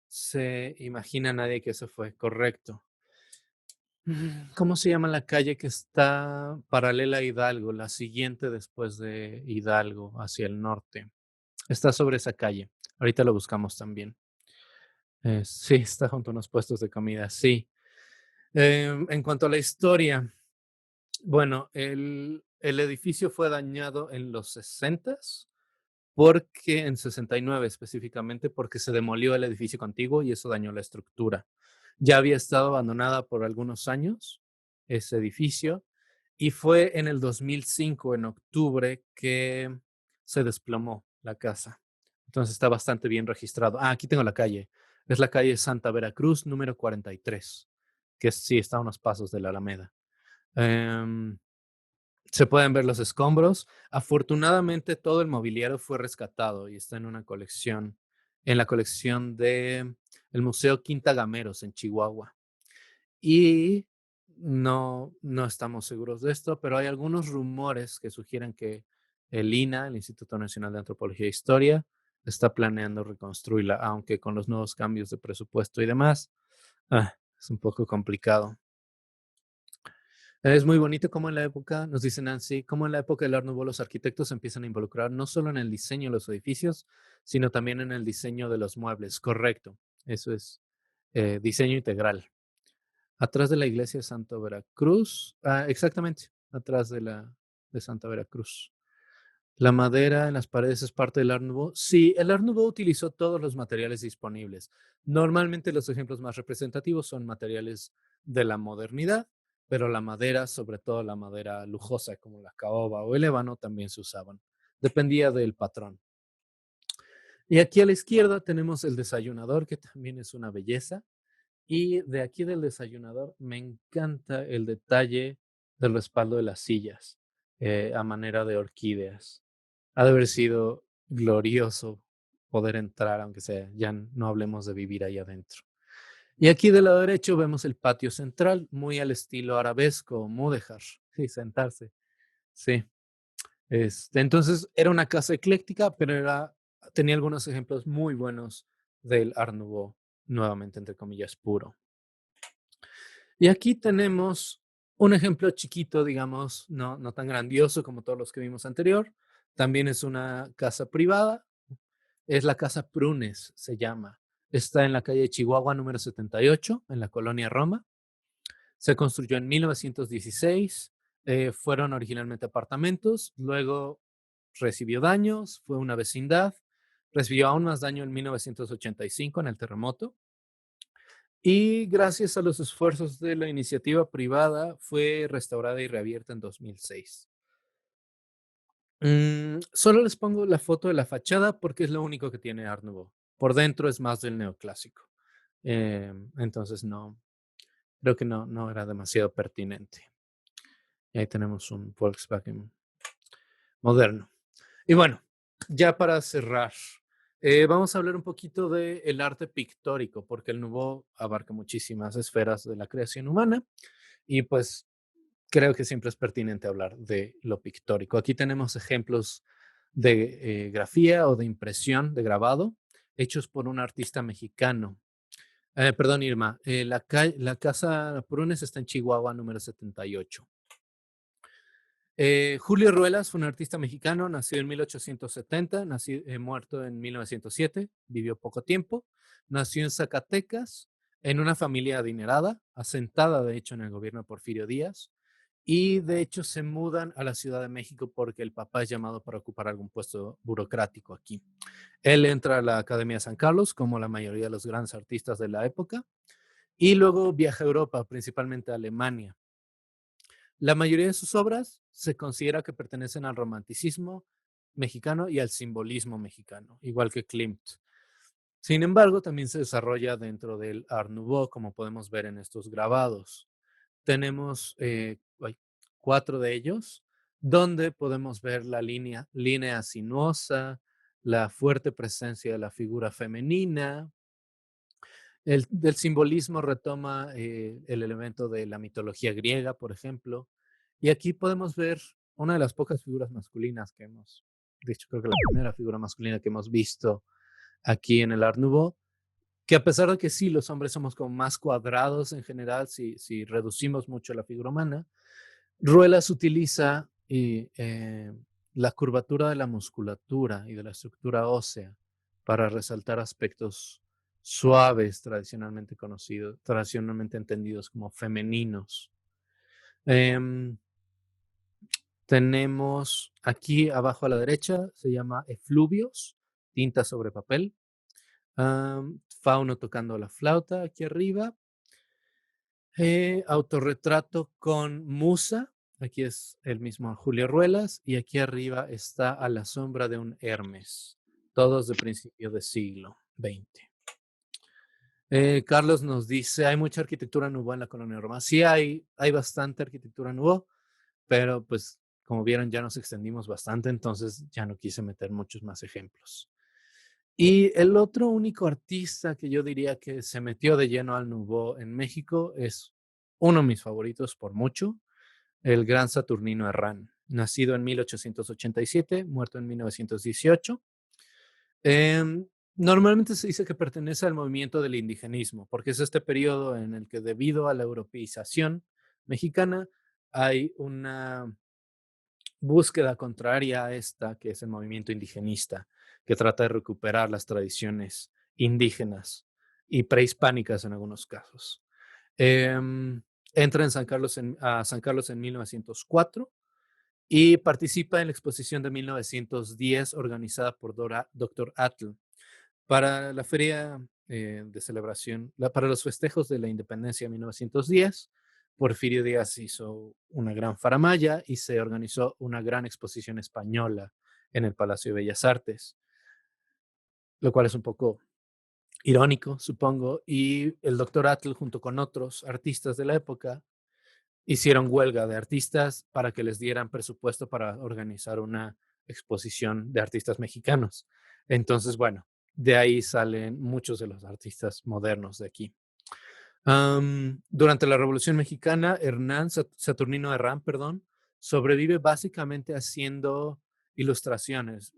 se imagina nadie que eso fue. Correcto. ¿Cómo se llama la calle que está paralela a Hidalgo, la siguiente después de Hidalgo, hacia el norte? Está sobre esa calle. Ahorita lo buscamos también. Sí, está junto a unos puestos de comida, sí. En cuanto a la historia, bueno, el edificio fue dañado en los 60s, porque en 69 específicamente, porque se demolió el edificio contiguo y eso dañó la estructura. Ya había estado abandonada por algunos años ese edificio y fue en el 2005, en octubre, que se desplomó la casa. Entonces está bastante bien registrado. Aquí tengo la calle. Es la calle Santa Veracruz, número 43, que sí está a unos pasos de la Alameda. Se pueden ver los escombros. Afortunadamente, todo el mobiliario fue rescatado y está en una colección, en la colección de el Museo Quinta Gameros en Chihuahua. Y no estamos seguros de esto, pero hay algunos rumores que sugieren que el INAH, el Instituto Nacional de Antropología e Historia, está planeando reconstruirla, aunque con los nuevos cambios de presupuesto y demás, es un poco complicado. Es muy bonito cómo en la época, nos dice Nancy, cómo en la época del Art Nouveau los arquitectos se empiezan a involucrar no solo en el diseño de los edificios, sino también en el diseño de los muebles. Correcto, eso es diseño integral. Atrás de la iglesia de Santa Veracruz, exactamente, atrás de Santa Veracruz. La madera en las paredes es parte del Art Nouveau. Sí, el Art Nouveau utilizó todos los materiales disponibles. Normalmente los ejemplos más representativos son materiales de la modernidad, pero la madera, sobre todo la madera lujosa como la caoba o el ébano, también se usaban. Dependía del patrón. Y aquí a la izquierda tenemos el desayunador, que también es una belleza. Y de aquí del desayunador me encanta el detalle del respaldo de las sillas a manera de orquídeas. Ha de haber sido glorioso poder entrar, aunque sea, ya no hablemos de vivir ahí adentro. Y aquí del lado derecho vemos el patio central, muy al estilo arabesco, mudéjar, y sentarse. Sí. Entonces era una casa ecléctica, pero tenía algunos ejemplos muy buenos del Art Nouveau, nuevamente entre comillas, puro. Y aquí tenemos un ejemplo chiquito, digamos, no tan grandioso como todos los que vimos anterior. También es una casa privada. Es la Casa Prunes, se llama. Está en la calle Chihuahua número 78, en la colonia Roma. Se construyó en 1916. Fueron originalmente apartamentos. Luego recibió daños. Fue una vecindad. Recibió aún más daño en 1985 en el terremoto. Y gracias a los esfuerzos de la iniciativa privada, fue restaurada y reabierta en 2006. Solo les pongo la foto de la fachada porque es lo único que tiene Art Nouveau. Por dentro es más del neoclásico. Entonces creo que no era demasiado pertinente. Y ahí tenemos un Volkswagen moderno. Y bueno, ya para cerrar, vamos a hablar un poquito del arte pictórico, porque el Nouveau abarca muchísimas esferas de la creación humana y pues creo que siempre es pertinente hablar de lo pictórico. Aquí tenemos ejemplos de grafía o de impresión, de grabado, hechos por un artista mexicano. Perdón, Irma, la Casa Prunes está en Chihuahua, número 78. Julio Ruelas fue un artista mexicano, nació en 1870, muerto en 1907, vivió poco tiempo. Nació en Zacatecas, en una familia adinerada, asentada de hecho en el gobierno de Porfirio Díaz. Y de hecho se mudan a la Ciudad de México porque el papá es llamado para ocupar algún puesto burocrático aquí. Él entra a la Academia de San Carlos, como la mayoría de los grandes artistas de la época, y luego viaja a Europa, principalmente a Alemania. La mayoría de sus obras se considera que pertenecen al romanticismo mexicano y al simbolismo mexicano, igual que Klimt. Sin embargo, también se desarrolla dentro del Art Nouveau, como podemos ver en estos grabados. Tenemos 4 de ellos. donde podemos ver la línea sinuosa, la fuerte presencia de la figura femenina. Del simbolismo retoma el elemento de la mitología griega, por ejemplo. Y aquí podemos ver una de las pocas figuras masculinas que hemos, de hecho creo que la primera figura masculina que hemos visto aquí en el Art Nouveau, que a pesar de que sí, los hombres somos como más cuadrados en general, si reducimos mucho la figura humana, Ruelas utiliza la curvatura de la musculatura y de la estructura ósea para resaltar aspectos suaves tradicionalmente entendidos como femeninos. Tenemos aquí abajo a la derecha, se llama efluvios, tinta sobre papel. Fauno tocando la flauta aquí arriba. Autorretrato con musa. Aquí es el mismo Julio Ruelas. Y aquí arriba está A la sombra de un Hermes. Todos de principio de siglo XX. Carlos nos dice, ¿hay mucha arquitectura nouveau en la colonia Roma? Sí, hay bastante arquitectura nouveau, pero pues como vieron ya nos extendimos bastante, entonces ya no quise meter muchos más ejemplos. Y el otro único artista que yo diría que se metió de lleno al Nouveau en México es uno de mis favoritos por mucho, el gran Saturnino Herrán, nacido en 1887, muerto en 1918. Normalmente se dice que pertenece al movimiento del indigenismo, porque es este periodo en el que debido a la europeización mexicana hay una búsqueda contraria a esta, que es el movimiento indigenista, que trata de recuperar las tradiciones indígenas y prehispánicas en algunos casos. Entra a San Carlos en 1904 y participa en la exposición de 1910 organizada por Dr. Atl para la feria de celebración, para los festejos de la independencia de 1910. Porfirio Díaz hizo una gran faramalla y se organizó una gran exposición española en el Palacio de Bellas Artes, lo cual es un poco irónico, supongo, y el doctor Atl, junto con otros artistas de la época, hicieron huelga de artistas para que les dieran presupuesto para organizar una exposición de artistas mexicanos. Entonces, bueno, de ahí salen muchos de los artistas modernos de aquí. Durante la Revolución Mexicana, Saturnino Herrán, sobrevive básicamente haciendo ilustraciones,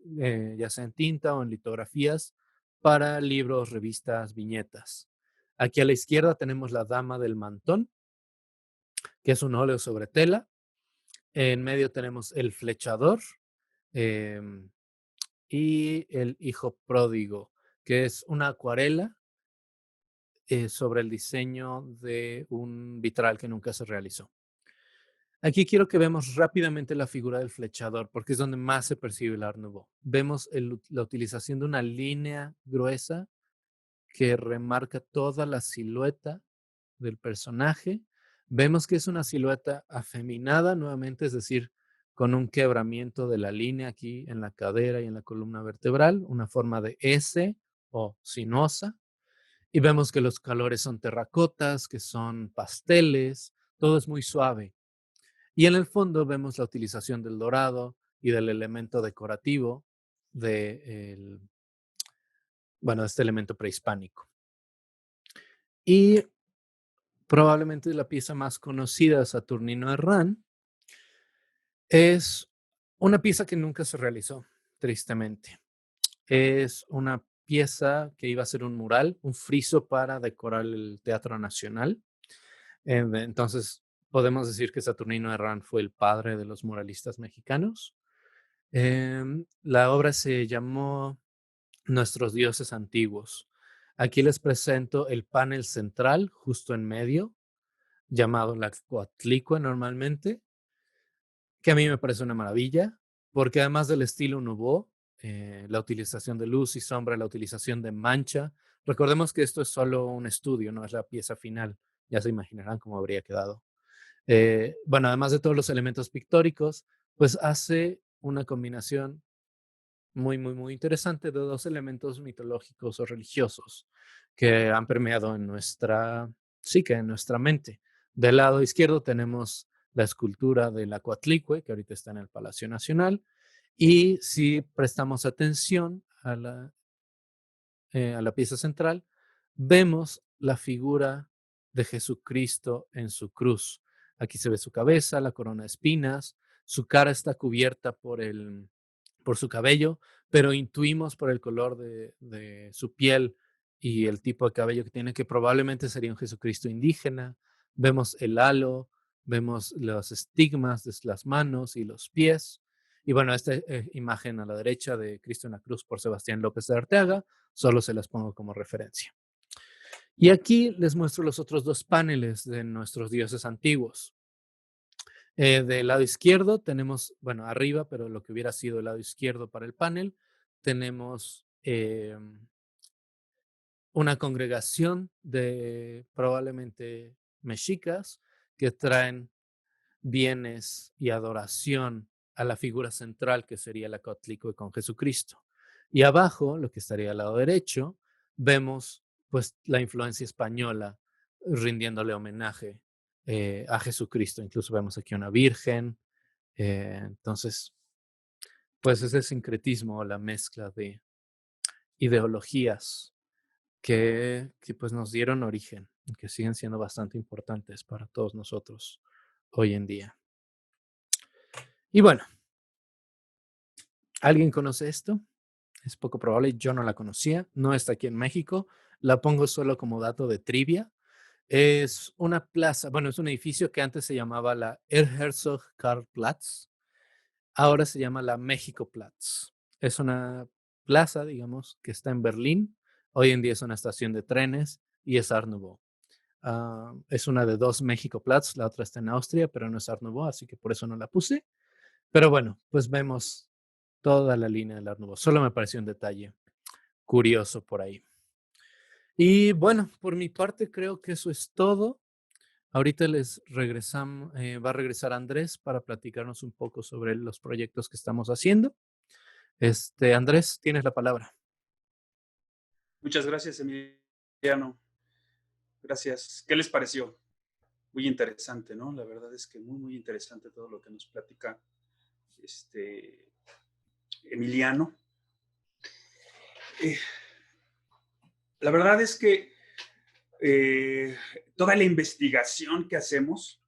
ya sea en tinta o en litografías, para libros, revistas, viñetas. Aquí a la izquierda tenemos La Dama del Mantón, que es un óleo sobre tela. En medio tenemos El Flechador y El Hijo Pródigo, que es una acuarela sobre el diseño de un vitral que nunca se realizó. Aquí quiero que vemos rápidamente la figura del flechador, porque es donde más se percibe el Art Nouveau. Vemos la utilización de una línea gruesa que remarca toda la silueta del personaje. Vemos que es una silueta afeminada nuevamente, es decir, con un quebramiento de la línea aquí en la cadera y en la columna vertebral, una forma de S o sinuosa. Y vemos que los colores son terracotas, que son pasteles, todo es muy suave. Y en el fondo vemos la utilización del dorado y del elemento decorativo de este elemento prehispánico. Y probablemente la pieza más conocida de Saturnino Herrán es una pieza que nunca se realizó, tristemente. Es una pieza que iba a ser un mural, un friso para decorar el Teatro Nacional. Entonces, podemos decir que Saturnino Herrán fue el padre de los muralistas mexicanos. La obra se llamó Nuestros dioses antiguos. Aquí les presento el panel central, justo en medio, llamado la Coatlicue normalmente, que a mí me parece una maravilla, porque además del estilo Nouveau, la utilización de luz y sombra, la utilización de mancha, recordemos que esto es solo un estudio, no es la pieza final, ya se imaginarán cómo habría quedado. Además de todos los elementos pictóricos, pues hace una combinación muy, muy, muy interesante de dos elementos mitológicos o religiosos que han permeado en nuestra psique, en nuestra mente. Del lado izquierdo tenemos la escultura del Acuatlicue, que ahorita está en el Palacio Nacional. Y si prestamos atención a la pieza central, vemos la figura de Jesucristo en su cruz. Aquí se ve su cabeza, la corona de espinas, su cara está cubierta por su cabello, pero intuimos por el color de su piel y el tipo de cabello que tiene que probablemente sería un Jesucristo indígena. Vemos el halo, vemos los estigmas de las manos y los pies. Y bueno, esta imagen a la derecha de Cristo en la cruz por Sebastián López de Arteaga, solo se las pongo como referencia. Y aquí les muestro los otros dos paneles de nuestros dioses antiguos. Del lado izquierdo tenemos, bueno, arriba, pero lo que hubiera sido el lado izquierdo para el panel, tenemos una congregación de probablemente mexicas que traen bienes y adoración a la figura central que sería la Coatlicue con Jesucristo. Y abajo, lo que estaría al lado derecho, vemos pues la influencia española rindiéndole homenaje a Jesucristo. Incluso vemos aquí una virgen. Entonces, pues ese sincretismo, la mezcla de ideologías que pues nos dieron origen y que siguen siendo bastante importantes para todos nosotros hoy en día. Y bueno, ¿alguien conoce esto? Es poco probable, yo no la conocía, no está aquí en México, la pongo solo como dato de trivia. Es una plaza, bueno, es un edificio que antes se llamaba la Erzherzog Karl Platz, ahora se llama la México Platz. Es una plaza, digamos, que está en Berlín, hoy en día es una estación de trenes y es Art Nouveau. Es una de dos México Platz, la otra está en Austria, pero no es Art Nouveau, así que por eso no la puse. Pero bueno, pues vemos toda la línea del Art Nouveau. Solo me pareció un detalle curioso por ahí. Y bueno, por mi parte creo que eso es todo. Ahorita va a regresar Andrés para platicarnos un poco sobre los proyectos que estamos haciendo. Andrés, tienes la palabra. Muchas gracias, Emiliano. Gracias. ¿Qué les pareció? Muy interesante, ¿no? La verdad es que muy, muy interesante todo lo que nos platica Emiliano. La verdad es que toda la investigación que hacemos,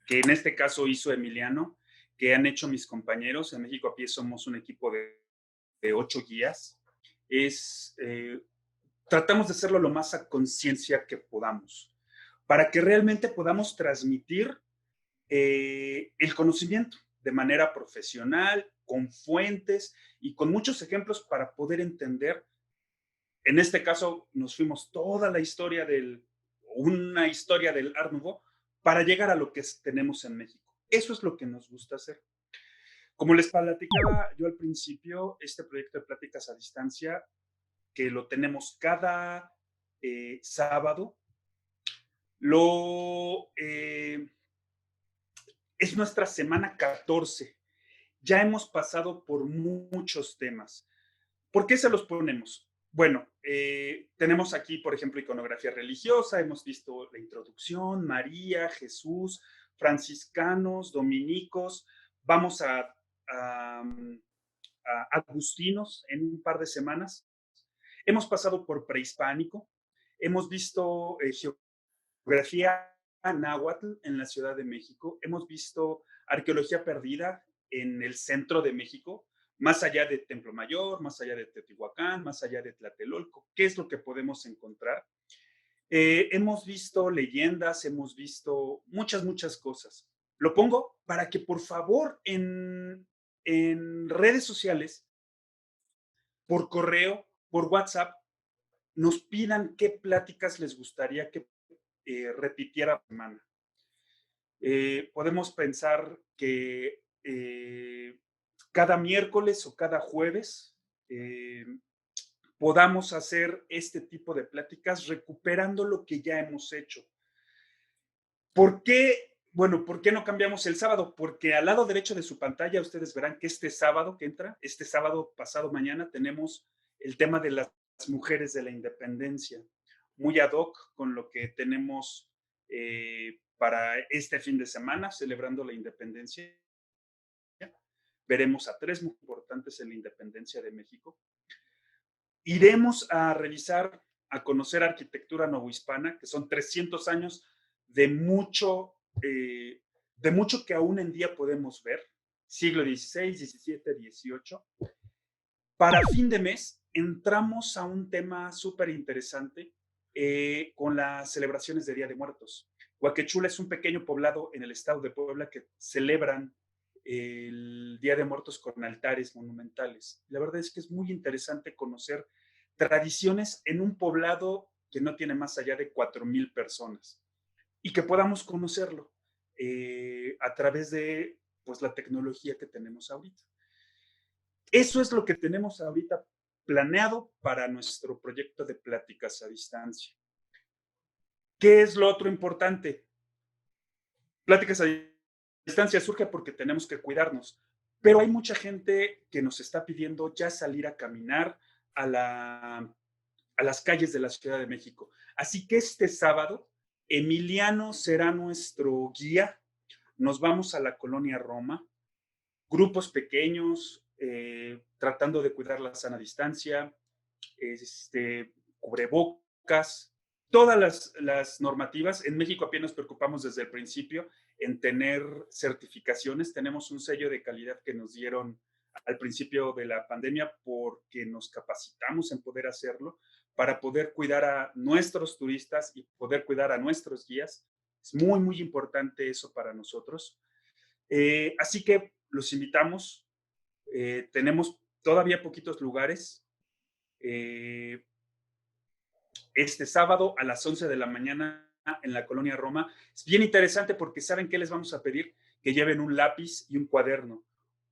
que en este caso hizo Emiliano, que han hecho mis compañeros, en México a Pie somos un equipo de 8 guías, tratamos de hacerlo lo más a conciencia que podamos, para que realmente podamos transmitir el conocimiento de manera profesional, con fuentes y con muchos ejemplos para poder entender. En este caso, nos fuimos toda una historia del Art Nouveau para llegar a lo que tenemos en México. Eso es lo que nos gusta hacer. Como les platicaba yo al principio, este proyecto de pláticas a distancia, que lo tenemos cada sábado, es nuestra semana 14. Ya hemos pasado por muchos temas. ¿Por qué se los ponemos? Bueno, tenemos aquí, por ejemplo, iconografía religiosa, hemos visto la introducción, María, Jesús, franciscanos, dominicos, vamos a agustinos en un par de semanas. Hemos pasado por prehispánico, hemos visto geografía náhuatl en la Ciudad de México, hemos visto arqueología perdida en el centro de México, más allá de Templo Mayor, más allá de Teotihuacán, más allá de Tlatelolco. ¿Qué es lo que podemos encontrar? Hemos visto leyendas, hemos visto muchas cosas. Lo pongo para que por favor en redes sociales, por correo, por WhatsApp, nos pidan qué pláticas les gustaría que repitiera semana. Podemos pensar que cada miércoles o cada jueves podamos hacer este tipo de pláticas recuperando lo que ya hemos hecho. ¿Por qué? Bueno, ¿por qué no cambiamos el sábado? Porque al lado derecho de su pantalla ustedes verán que este sábado que entra, este sábado pasado mañana, tenemos el tema de las mujeres de la independencia, muy ad hoc con lo que tenemos para este fin de semana, celebrando la independencia. Veremos a 3 muy importantes en la independencia de México. Iremos a revisar, a conocer arquitectura novohispana, que son 300 años de mucho, de mucho que aún en día podemos ver, siglo XVI, XVII, XVIII. Para fin de mes entramos a un tema súper interesante con las celebraciones de Día de Muertos. Huaquechula es un pequeño poblado en el estado de Puebla que celebran el Día de Muertos con altares monumentales. La verdad es que es muy interesante conocer tradiciones en un poblado que no tiene más allá de 4,000 personas y que podamos conocerlo a través de pues, la tecnología que tenemos ahorita. Eso es lo que tenemos ahorita planeado para nuestro proyecto de pláticas a distancia. ¿Qué es lo otro importante? Pláticas a distancia surge porque tenemos que cuidarnos, pero hay mucha gente que nos está pidiendo ya salir a caminar a las calles de la Ciudad de México. Así que este sábado, Emiliano será nuestro guía. Nos vamos a la colonia Roma, grupos pequeños, tratando de cuidar la sana distancia, cubrebocas, todas las normativas. En México apenas nos preocupamos desde el principio en tener certificaciones. Tenemos un sello de calidad que nos dieron al principio de la pandemia porque nos capacitamos en poder hacerlo para poder cuidar a nuestros turistas y poder cuidar a nuestros guías. Es muy, muy importante eso para nosotros. Así que los invitamos. Tenemos todavía poquitos lugares. Este sábado a las 11 de la mañana en la colonia Roma. Es bien interesante porque ¿saben qué les vamos a pedir? Que lleven un lápiz y un cuaderno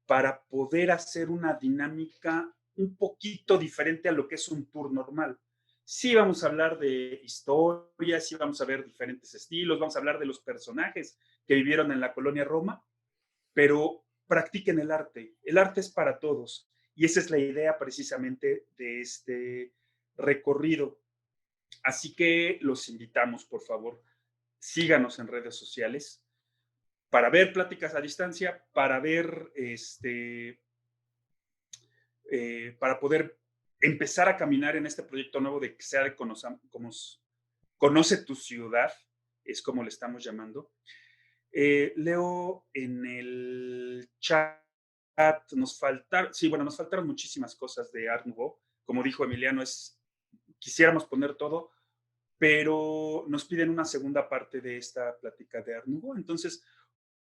para poder hacer una dinámica un poquito diferente a lo que es un tour normal. Sí vamos a hablar de historia, sí vamos a ver diferentes estilos, vamos a hablar de los personajes que vivieron en la colonia Roma, pero practiquen el arte. El arte es para todos y esa es la idea precisamente de este recorrido. Así que los invitamos, por favor, síganos en redes sociales para ver pláticas a distancia, para ver, para poder empezar a caminar en este proyecto nuevo de que sea de Conoce tu ciudad, es como le estamos llamando. Leo en el chat, nos faltaron muchísimas cosas de Art Nouveau. Como dijo Emiliano, quisiéramos poner todo, pero nos piden una segunda parte de esta plática de Art Nouveau. Entonces,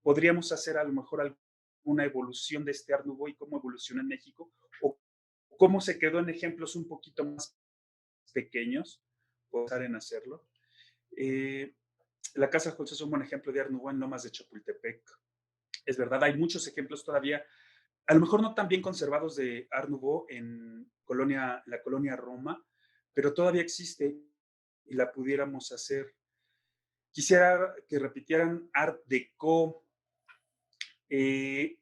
podríamos hacer a lo mejor una evolución de este Art Nouveau y cómo evoluciona en México, o cómo se quedó en ejemplos un poquito más pequeños, pensar en hacerlo. La Casa José es un buen ejemplo de Art Nouveau en Lomas de Chapultepec. Es verdad, hay muchos ejemplos todavía, a lo mejor no tan bien conservados de Art Nouveau en la colonia Roma, pero todavía existe y la pudiéramos hacer. Quisiera que repitieran Art Deco. ¿Qué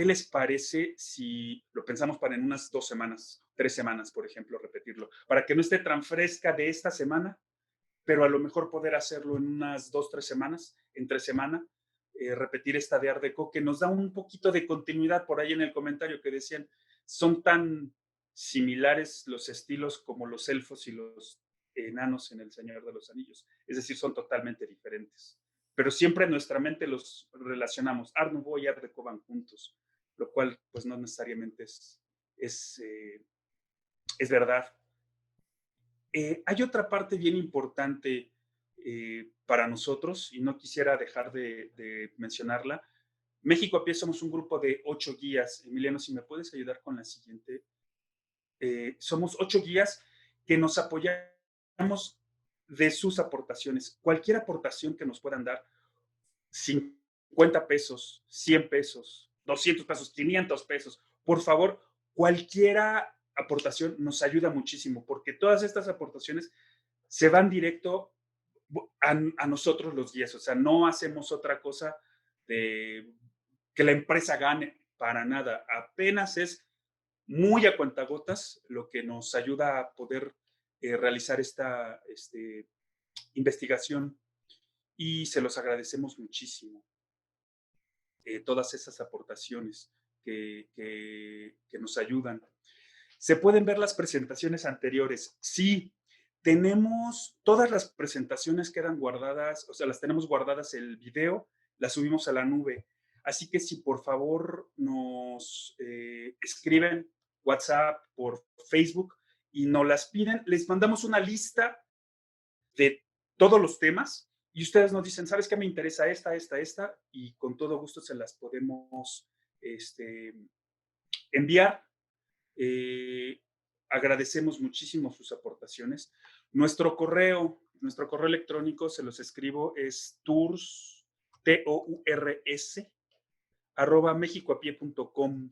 les parece si lo pensamos para en unas 2 semanas, 3 semanas, por ejemplo, repetirlo? Para que no esté tan fresca de esta semana, pero a lo mejor poder hacerlo en unas 2, 3 semanas, entre semana, repetir esta de Art Deco, que nos da un poquito de continuidad por ahí en el comentario que decían, son tan similares los estilos como los elfos y los enanos en El Señor de los Anillos. Es decir, son totalmente diferentes. Pero siempre en nuestra mente los relacionamos. Art Nouveau y Art Deco van juntos, lo cual pues no necesariamente es verdad. Hay otra parte bien importante para nosotros y no quisiera dejar de mencionarla. México a Pie somos un grupo de 8 guías. Emiliano, si me puedes ayudar con la siguiente. Somos 8 guías que nos apoyamos de sus aportaciones. Cualquier aportación que nos puedan dar, 50 pesos, 100 pesos, 200 pesos, 500 pesos, por favor, cualquiera aportación nos ayuda muchísimo, porque todas estas aportaciones se van directo a nosotros los guías, o sea, no hacemos otra cosa de que la empresa gane para nada, apenas es muy a cuentagotas lo que nos ayuda a poder realizar esta investigación. y se los agradecemos muchísimo, todas esas aportaciones que nos ayudan. Se pueden ver las presentaciones anteriores. Sí, tenemos todas las presentaciones quedan guardadas, o sea, las tenemos guardadas el video, las subimos a la nube. Así que si por favor nos escriben WhatsApp, por Facebook y nos las piden, les mandamos una lista de todos los temas y ustedes nos dicen, ¿sabes qué? Me interesa esta, y con todo gusto se las podemos enviar. Agradecemos muchísimo sus aportaciones. Nuestro correo electrónico, se los escribo, es tours, T-O-U-R-S, @mexicoapie.com,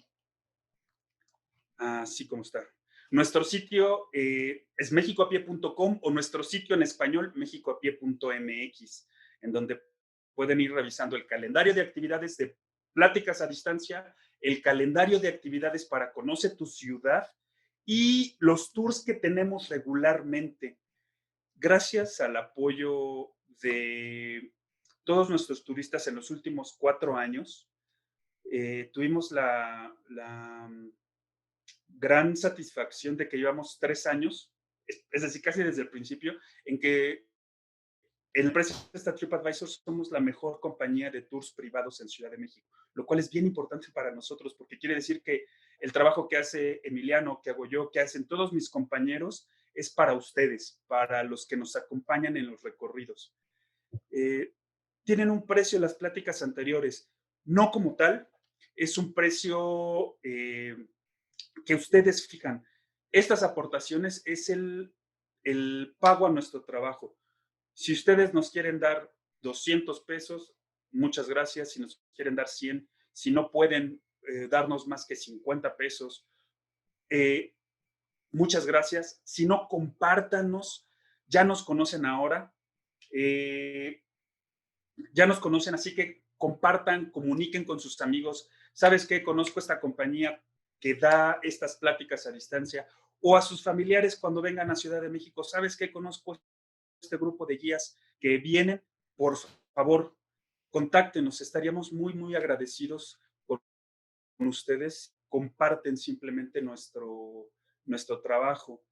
así como está. Nuestro sitio es mexicoapie.com o nuestro sitio en español, mexicoapie.mx, en donde pueden ir revisando el calendario de actividades de pláticas a distancia, el calendario de actividades para Conoce tu Ciudad y los tours que tenemos regularmente. Gracias al apoyo de todos nuestros turistas en los últimos 4 años, tuvimos la gran satisfacción de que llevamos 3 años, es decir, casi desde el principio, en que en el precio de esta TripAdvisor somos la mejor compañía de tours privados en Ciudad de México, lo cual es bien importante para nosotros porque quiere decir que el trabajo que hace Emiliano, que hago yo, que hacen todos mis compañeros, es para ustedes, para los que nos acompañan en los recorridos. Tienen un precio las pláticas anteriores, no como tal, es un precio que ustedes fijan. Estas aportaciones es el pago a nuestro trabajo. Si ustedes nos quieren dar 200 pesos, muchas gracias. Si nos quieren dar 100, si no pueden darnos más que 50 pesos, muchas gracias. Si no, compártanos. Ya nos conocen ahora. Ya nos conocen, así que compartan, comuniquen con sus amigos. ¿Sabes qué? Conozco esta compañía que da estas pláticas a distancia. O a sus familiares cuando vengan a Ciudad de México. ¿Sabes qué? Conozco este grupo de guías que vienen, por favor, contáctenos, estaríamos muy, muy agradecidos con ustedes, comparten simplemente nuestro trabajo.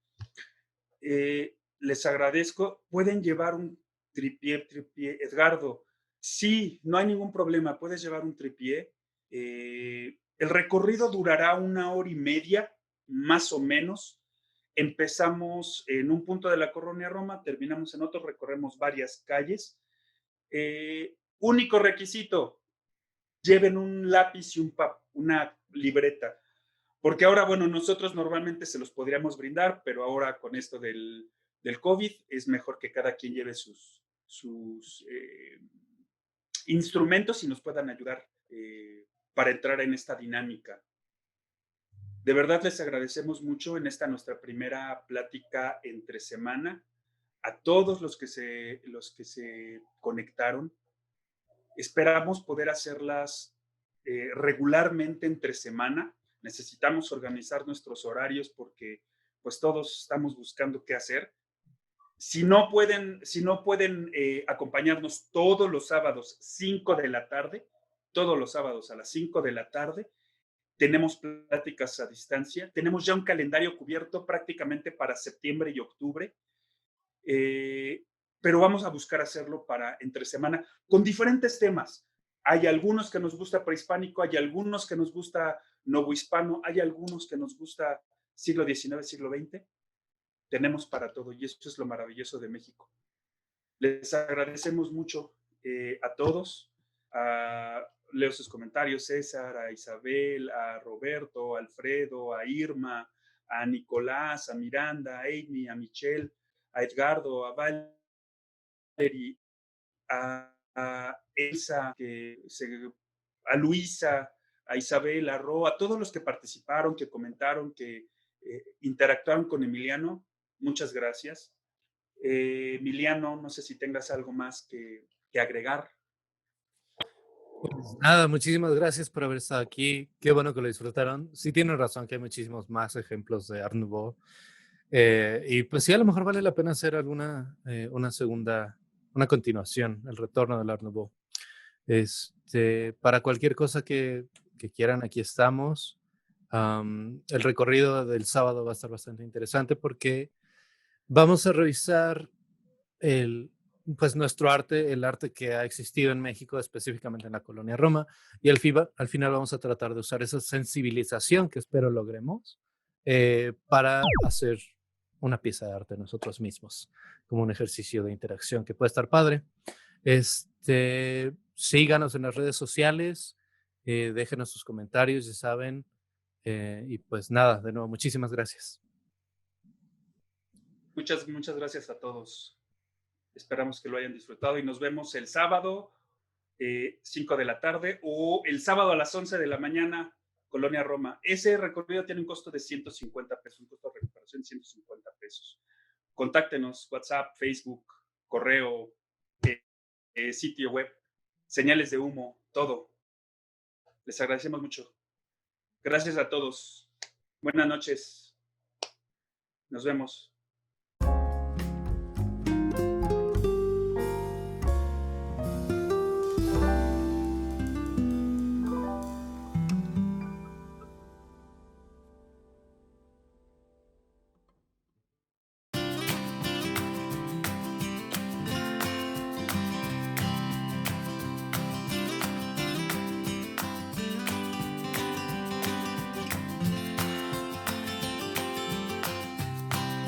Les agradezco, pueden llevar un tripié, Edgardo, sí, no hay ningún problema, puedes llevar un tripié. El recorrido durará 1 hora y media, más o menos. Empezamos en un punto de la Colonia Roma, terminamos en otro, recorremos varias calles. Único requisito, lleven un lápiz y una libreta, porque ahora, bueno, nosotros normalmente se los podríamos brindar, pero ahora con esto del COVID es mejor que cada quien lleve sus instrumentos y nos puedan ayudar para entrar en esta dinámica. De verdad les agradecemos mucho en esta nuestra primera plática entre semana a todos los que se conectaron. Esperamos poder hacerlas regularmente entre semana. Necesitamos organizar nuestros horarios porque pues todos estamos buscando qué hacer. Si no pueden acompañarnos todos los sábados 5 de la tarde, todos los sábados a las 5 de la tarde, tenemos pláticas a distancia, tenemos ya un calendario cubierto prácticamente para septiembre y octubre, pero vamos a buscar hacerlo para entre semana con diferentes temas. Hay algunos que nos gusta prehispánico, hay algunos que nos gusta novohispano, hay algunos que nos gusta siglo XIX, siglo XX. Tenemos para todo y eso es lo maravilloso de México. Les agradecemos mucho a todos. Leo sus comentarios, César, a Isabel, a Roberto, a Alfredo, a Irma, a Nicolás, a Miranda, a Amy, a Michelle, a Edgardo, a Valerie, a Elsa, a Luisa, a Isabel, a Ro, a todos los que participaron, que comentaron, que interactuaron con Emiliano. Muchas gracias. Emiliano, no sé si tengas algo más que agregar. Pues nada, muchísimas gracias por haber estado aquí. Qué bueno que lo disfrutaron. Sí tienen razón que hay muchísimos más ejemplos de Art Nouveau. Y pues sí, a lo mejor vale la pena hacer una segunda una continuación, el retorno del Art Nouveau. Para cualquier cosa que quieran, aquí estamos. El recorrido del sábado va a estar bastante interesante porque vamos a revisar pues nuestro arte, el arte que ha existido en México, específicamente en la colonia Roma, y al final vamos a tratar de usar esa sensibilización que espero logremos para hacer una pieza de arte nosotros mismos, como un ejercicio de interacción que puede estar padre. Síganos en las redes sociales, déjenos sus comentarios, ya saben, y pues nada, de nuevo, muchísimas gracias. Muchas gracias a todos. Esperamos que lo hayan disfrutado y nos vemos el sábado, 5 de la tarde, o el sábado a las 11 de la mañana, Colonia Roma. Ese recorrido tiene un costo de 150 pesos, un costo de recuperación de 150 pesos. Contáctenos, WhatsApp, Facebook, correo, sitio web, señales de humo, todo. Les agradecemos mucho. Gracias a todos. Buenas noches. Nos vemos.